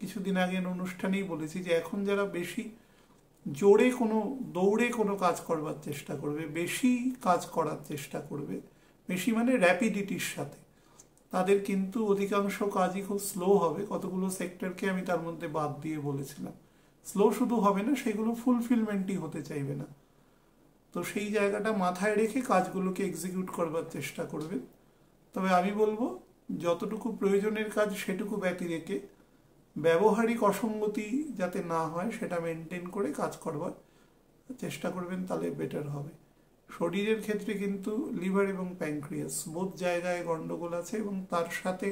কিছুদিন আগের অনুষ্ঠানেই বলেছি যে এখন যারা বেশি জোরে দৌড়ে কোনো কাজ করবার চেষ্টা করবে, বেশি কাজ করার চেষ্টা করবে, বেশি মানে র্যাপিডিটির সাথে, তাদের কিন্তু অধিকাংশ কাজই খুব স্লো হবে। কতগুলো সেক্টরকে আমি তার মধ্যে বাদ দিয়ে বলেছিলাম, স্লো শুধু হবে না, সেগুলো ফুলফিলমেন্টই হতে চাইবে না। তো সেই জায়গাটা মাথায় রেখে কাজগুলোকে এক্সিকিউট করবার চেষ্টা করবেন। তবে আমি বলবো যতটুকু প্রয়োজনের কাজ সেটুকু ব্যতি রেখে ব্যবহারিক অসঙ্গতি যাতে না হয় সেটা মেনটেন করে কাজ করবার চেষ্টা করবেন, তাহলে বেটার হবে। শরীরের ক্ষেত্রে কিন্তু লিভার এবং প্যানক্রিয়াস বোধ জায়গায় গন্ডগোল আছে, এবং তার সাথে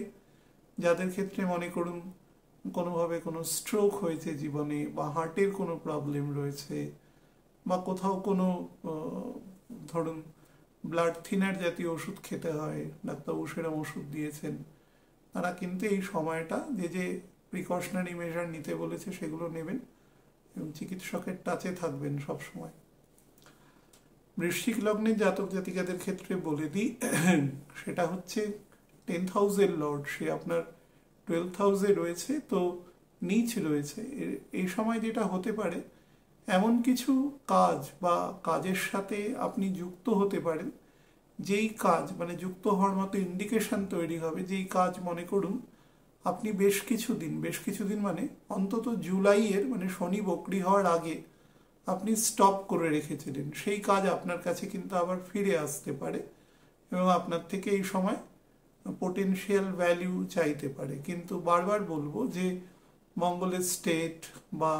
যাদের ক্ষেত্রে মনে করুন কোনোভাবে কোনো স্ট্রোক হয়েছে জীবনে, বা হার্টের কোনো প্রবলেম রয়েছে, বা কোথাও কোনো ধরুন ব্লাড থিনার জাতীয় ওষুধ খেতে হয়, ডাক্তারবাবু সেরকম ওষুধ দিয়েছেন, তারা কিন্তু এই সময়টা যে প্রিকশনারি মেজার নিতে বলেছে সেগুলো নেবেন এবং চিকিৎসকের টাচে থাকবেন সবসময়। বৃশ্চিক লগ্নের জাতক জাতিকাদের ক্ষেত্রে বলে দিই, সেটা হচ্ছে 10th হাউসের লর্ড, সে আপনার 12th হাউসে রয়েছে, তো নিচ রয়েছে। এই সময় যেটা হতে পারে, এমন কিছু কাজ বা কাজের সাথে আপনি যুক্ত হতে পারেন, যেই কাজ মানে যুক্ত হওয়ার মতো ইন্ডিকেশন তৈরি হবে, যেই কাজ মনে করুন আপনি বেশ কিছুদিন মানে অন্তত জুলাইয়ের মানে শনি বকরি হওয়ার আগে আপনি স্টপ করে রেখেছিলেন, সেই কাজ আপনার কাছে কিন্তু আবার ফিরে আসতে পারে, এবং আপনার থেকে এই সময় পোটেনশিয়াল ভ্যালু চাইতে পারে। কিন্তু বারবার বলবো যে মঙ্গলের স্টেট বা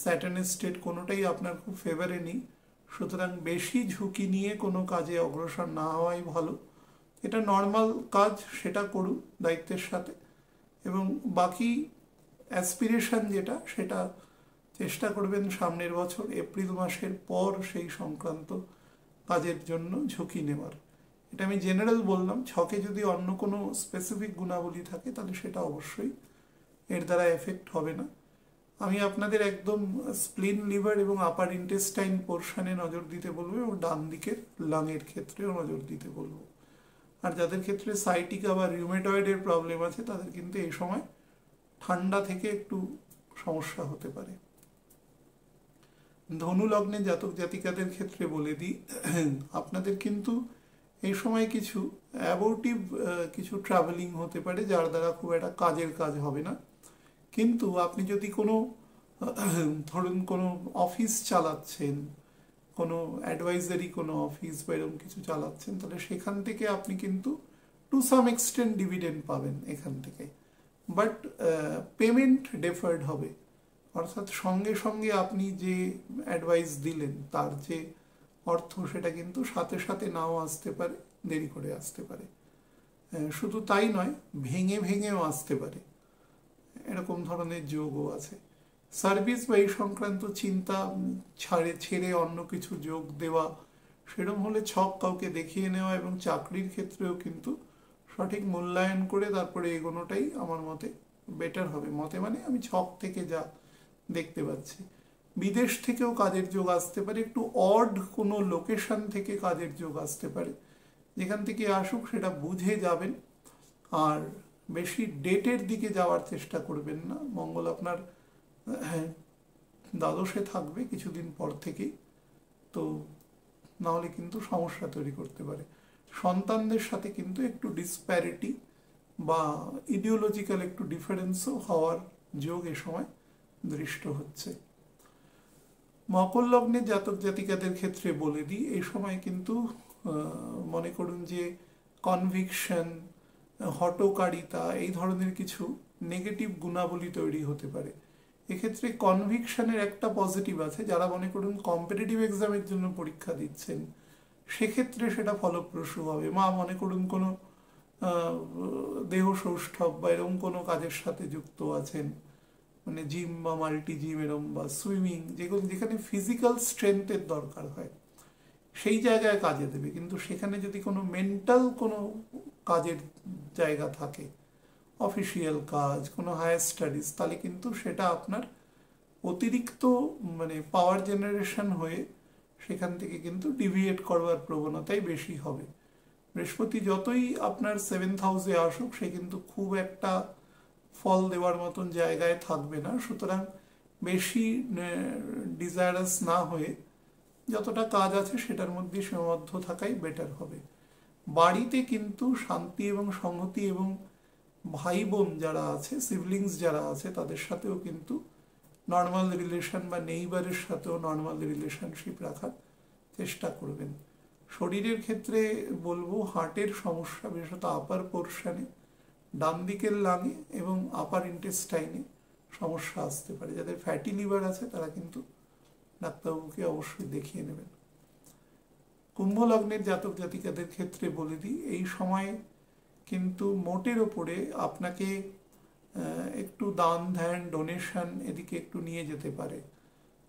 স্যাটার্নের স্টেট কোনোটাই আপনার খুব ফেভারে নেই, সুতরাং বেশি ঝুঁকি নিয়ে কোনো কাজে অগ্রসর না হওয়াই ভালো। এটা নর্মাল কাজ, সেটা করুন দায়িত্বের সাথে, এবং বাকি অ্যাসপিরেশন যেটা সেটা চেষ্টা করবেন সামনের বছর এপ্রিল মাসের পর সেই সংক্রান্ত কাজের জন্য ঝুঁকি নেওয়ার। এটা আমি জেনারেল বললাম, ছকে যদি অন্য কোনো স্পেসিফিক গুণাবলী থাকে তাহলে সেটা অবশ্যই এর দ্বারা এফেক্ট হবে না। আমি আপনাদের একদম স্প্লিন, লিভার এবং আপার ইন্টেস্টাইন পোর্শনে নজর দিতে বলবো, এবং ডান দিকের লাংয়ের ক্ষেত্রেও নজর দিতে বলবো। আর যাদের ক্ষেত্রে সাইটিকা বা রিউমেটয়েডের প্রবলেম আছে তাদের কিন্তু এই সময় ঠান্ডা থেকে একটু সমস্যা হতে পারে। ধনু লগ্নে জাতক জাতিকাদের ক্ষেত্রে বলে দিই, আপনাদের কিন্তু এই সময় কিছু অ্যাবোর্টিভ কিছু ট্রাভেলিং হতে পারে, যার দ্বারা খুব একটা কাজের কাজ হবে না। কিন্তু আপনি যদি কোনো ধরুন কোনো অফিস চালাচ্ছেন, কোনো অ্যাডভাইজারি কোনো অফিস বা এরকম কিছু চালাচ্ছেন, তাহলে সেখান থেকে আপনি কিন্তু টু সাম এক্সটেন্ট ডিভিডেন্ড পাবেন এখান থেকে, বাট পেমেন্ট ডেফার্ড হবে, অর্থাৎ সঙ্গে সঙ্গে আপনি যে অ্যাডভাইস দিলেন তার যে অর্থ সেটা কিন্তু সাথে সাথে নাও আসতে পারে, দেরি করে আসতে পারে। শুধু তাই নয়, ভেঙে ভেঙেও আসতে পারে, এরকম ধরনের যোগও আছে। সার্ভিস বা এই সংক্রান্ত চিন্তা ছেড়ে অন্য কিছু যোগ দেওয়া, সেরকম হলে ছক কাউকে দেখিয়ে নেওয়া, এবং চাকরির ক্ষেত্রেও কিন্তু সঠিক মূল্যায়ন করে তারপরে এগোনোটাই আমার মতে বেটার হবে। মতে মানে আমি ছক থেকে যা দেখতে পাচ্ছি। বিদেশ থেকেও কাজের যোগ আসতে পারে, একটু অড কোনো লোকেশন থেকে কাজের যোগ আসতে পারে, যেখান থেকে আসুক সেটা বুঝে যাবেন, আর বেশি ডেটের দিকে যাওয়ার চেষ্টা করবেন না। মঙ্গল আপনার দ্বাদশে থাকবে কিছুদিন পর থেকেই, তো নাহলে কিন্তু সমস্যা তৈরি করতে পারে। সন্তানদের সাথে কিন্তু একটু ডিসপ্যারিটি বা ইডিওলজিক্যাল একটু ডিফারেন্সও হওয়ার যোগ এ সময় দৃষ্ট হচ্ছে। মকর লগ্নের জাতক জাতিকাদের ক্ষেত্রে বলে দিই, এই সময় কিন্তু মনে করুন যে কনভিকশন, হটকারিতা, এই ধরনের কিছু নেগেটিভ গুণাবলী তৈরি হতে পারে। এক্ষেত্রে কনভিকশনের একটা পজিটিভ আছে, যারা মনে করুন কম্পিটিটিভ এক্সামের জন্য পরীক্ষা দিচ্ছেন সেক্ষেত্রে সেটা ফলপ্রসূ হবে। মনে করুন কোনো দেহ সৌষ্ঠব বা এরকম কোনো কাজের সাথে যুক্ত আছেন, মানে জিম বা মাল্টি জিম এরকম বা সুইমিং, যেগুলো যেখানে ফিজিক্যাল স্ট্রেংথের দরকার হয় সেই জায়গায় কাজে দেবে। কিন্তু সেখানে যদি কোনো মেন্টাল কোনো কাজের জায়গা থাকে, অফিসিয়াল কাজ, কোনো হায়ার স্টাডিজ, তাহলে কিন্তু সেটা আপনার অতিরিক্ত মানে পাওয়ার জেনারেশন হয়ে সেখান থেকে কিন্তু ডিভিয়েট করবার প্রবণতাই বেশি হবে। বৃহস্পতি যতই আপনার 7th হাউসে আসুক, সে কিন্তু খুব একটা ফল দেওয়ার মতন জায়গায় থাকবে না। সুতরাং বেশি ডিজায়ারাস না হয়ে যতটা কাজ আছে সেটার মধ্যে সীমাবদ্ধ থাকাই বেটার হবে। বাড়িতে কিন্তু শান্তি এবং সংহতি এবং ভাই বোন যারা আছে, সিবলিংস যারা আছে, তাদের সাথেও কিন্তু নর্মাল রিলেশন বা নেইবারের সাথেও নর্মাল রিলেশনশিপ রাখার চেষ্টা করবেন। শরীরের ক্ষেত্রে বলবো হার্টের সমস্যা, বিশেষত আপার পোর্শনে, ডান দিকের লাঙে এবং আপার ইন্টেস্টাইনে সমস্যা আসতে পারে। যাদের ফ্যাটি লিভার আছে তারা কিন্তু ডাক্তারবাবুকে অবশ্যই দেখিয়ে নেবেন। কুম্ভ লগ্নের জাতক জাতিকাদের ক্ষেত্রে বলে দিই, এই সময় কিন্তু মোটের ওপরে আপনাকে একটু দান ধ্যান ডোনেশন এদিকে একটু নিয়ে যেতে পারে।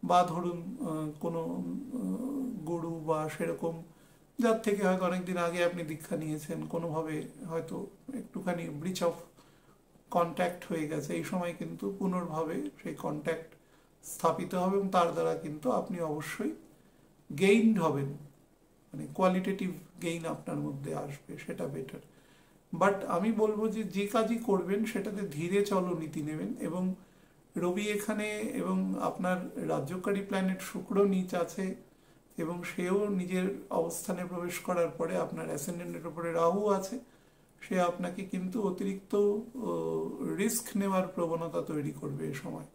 বা ধরুন কোনো গুরু বা সেরকম যার থেকে হয়তো অনেকদিন আগে আপনি দীক্ষা নিয়েছেন, কোনোভাবে হয়তো একটুখানি ব্রিচ অফ কন্ট্যাক্ট হয়ে গেছে, এই সময় কিন্তু পুনর্ভাবে সেই কন্ট্যাক্ট স্থাপিত হবে এবং তার দ্বারা কিন্তু আপনি অবশ্যই গেইনড হবেন, মানে কোয়ালিটেটিভ গেইন আপনার মধ্যে আসবে, সেটা বেটার। বাট আমি বলবো যে যে কাজই করবেন সেটাতে ধীরে চলো নীতি নেবেন। এবং রবি এখানে এবং আপনার রাজ্যকারী প্ল্যানেট শুক্র নিচ আছে এবং সেও নিজের অবস্থানে প্রবেশ করার পরে আপনার অ্যাসেন্ডেন্টের উপরে রাহু আছে, সে আপনাকে কিন্তু অতিরিক্ত রিস্ক নেওয়ার প্রবণতা তৈরি করবে এ সময়।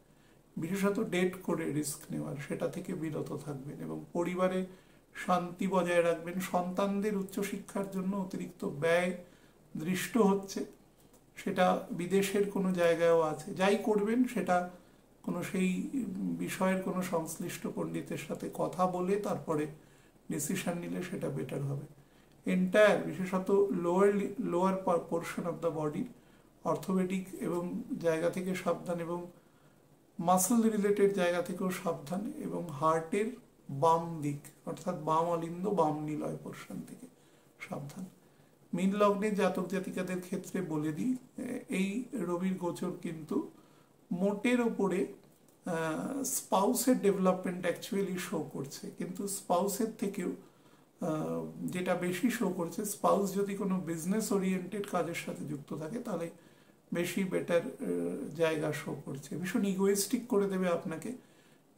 বিশেষত ডেট করে রিস্ক নেওয়ার, সেটা থেকে বিরত থাকবেন এবং পরিবারে শান্তি বজায় রাখবেন। সন্তানদের উচ্চশিক্ষার জন্য অতিরিক্ত ব্যয় দৃষ্ট হচ্ছে, সেটা বিদেশের কোনো জায়গায়ও আছে। যাই করবেন সেটা কোনো সেই বিষয়ের কোনো সংশ্লিষ্ট পণ্ডিতের সাথে কথা বলে তারপরে ডিসিশন নিলে সেটা বেটার হবে। এন্টায়ার বিশেষত lower portion of the body, orthopaedic এবং জায়গা থেকে সাবধান এবং মাসল রিলেটেড জায়গা থেকেও সাবধান এবং হার্টের বাম দিক অর্থাৎ বাম অলিন্দ বাম নিলয় পোর্শন থেকে সাবধান। মীন লগ্নের জাতক জাতিকাদের ক্ষেত্রে বলে দিই, এই রবির গোচর কিন্তু মোটের ওপরে স্পাউসের ডেভেলপমেন্ট অ্যাকচুয়ালি শো করছে, কিন্তু স্পাউসের থেকেও যেটা বেশি শো করছে, স্পাউস যদি কোনো বিজনেস ওরিয়েন্টেড কাজের সাথে যুক্ত থাকে তাহলে বেশি বেটার জায়গা শো করছে। ভীষণ ইগোয়েস্টিক করে দেবে আপনাকে,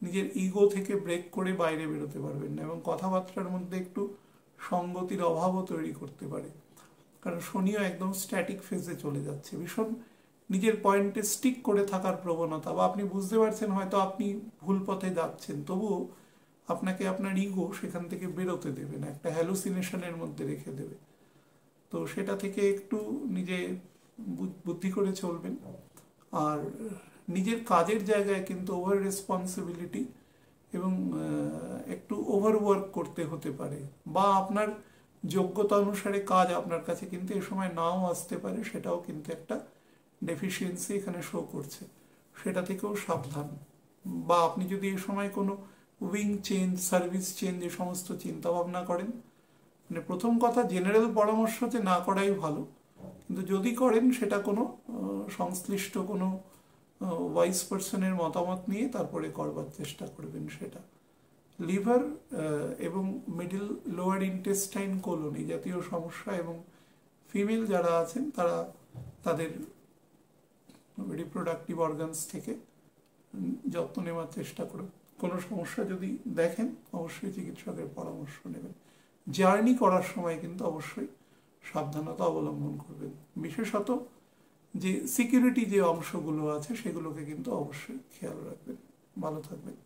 নিজের ইগো থেকে ব্রেক করে বাইরে বেরোতে পারবেন না এবং কথাবার্তার মধ্যে একটু সঙ্গতির অভাবও তৈরি করতে পারে, কারণ শনিও একদম স্ট্যাটিক ফেজে চলে যাচ্ছে। ভীষণ নিজের পয়েন্টে স্টিক করে থাকার প্রবণতা, বা আপনি বুঝতে পারছেন হয়তো আপনি ভুল পথে যাচ্ছেন, তবুও আপনাকে আপনার ইগো সেখান থেকে বেরোতে দেবে না, একটা হ্যালুসিনেশনের মধ্যে রেখে দেবে। তো সেটা থেকে একটু নিজে বুদ্ধি করে চলবেন। আর নিজের কাজের জায়গায় কিন্তু ওভার রেসপন্সিবিলিটি এবং একটু ওভারওয়ার্ক করতে হতে পারে, বা আপনার যোগ্যতা অনুসারে কাজ আপনার কাছে কিন্তু এ সময় নাও আসতে পারে, সেটাও কিন্তু একটা ডেফিসিয়েন্সি এখানে শো করছে, সেটা থেকেও সাবধান। বা আপনি যদি এ সময় কোনো উইং চেঞ্জ, সার্ভিস চেঞ্জ এ সমস্ত চিন্তা ভাবনা করেন, মানে প্রথম কথা জেনারেল পরামর্শতে না করাই ভালো, কিন্তু যদি করেন সেটা কোনো সংশ্লিষ্ট কোনো ওয়াইজ পার্সনের মতামত নিয়ে তারপরে করবার চেষ্টা করবেন। সেটা লিভার এবং মিডল লোয়ার ইন্টেস্টাইন কোলন এই জাতীয় সমস্যা এবং ফিমেল যারা আছেন তারা তাদের রিপ্রোডাক্টিভ অর্গানস থেকে যত্ন নেওয়ার চেষ্টা করুন। কোনো সমস্যা যদি দেখেন অবশ্যই চিকিৎসকের পরামর্শ নেবেন। জার্নি করার সময় কিন্তু অবশ্যই সাবধানতা অবলম্বন করবেন, বিশেষত যে সিকিউরিটি যে অংশগুলো আছে সেগুলোকে কিন্তু অবশ্যই খেয়াল রাখবেন। ভালো থাকবেন।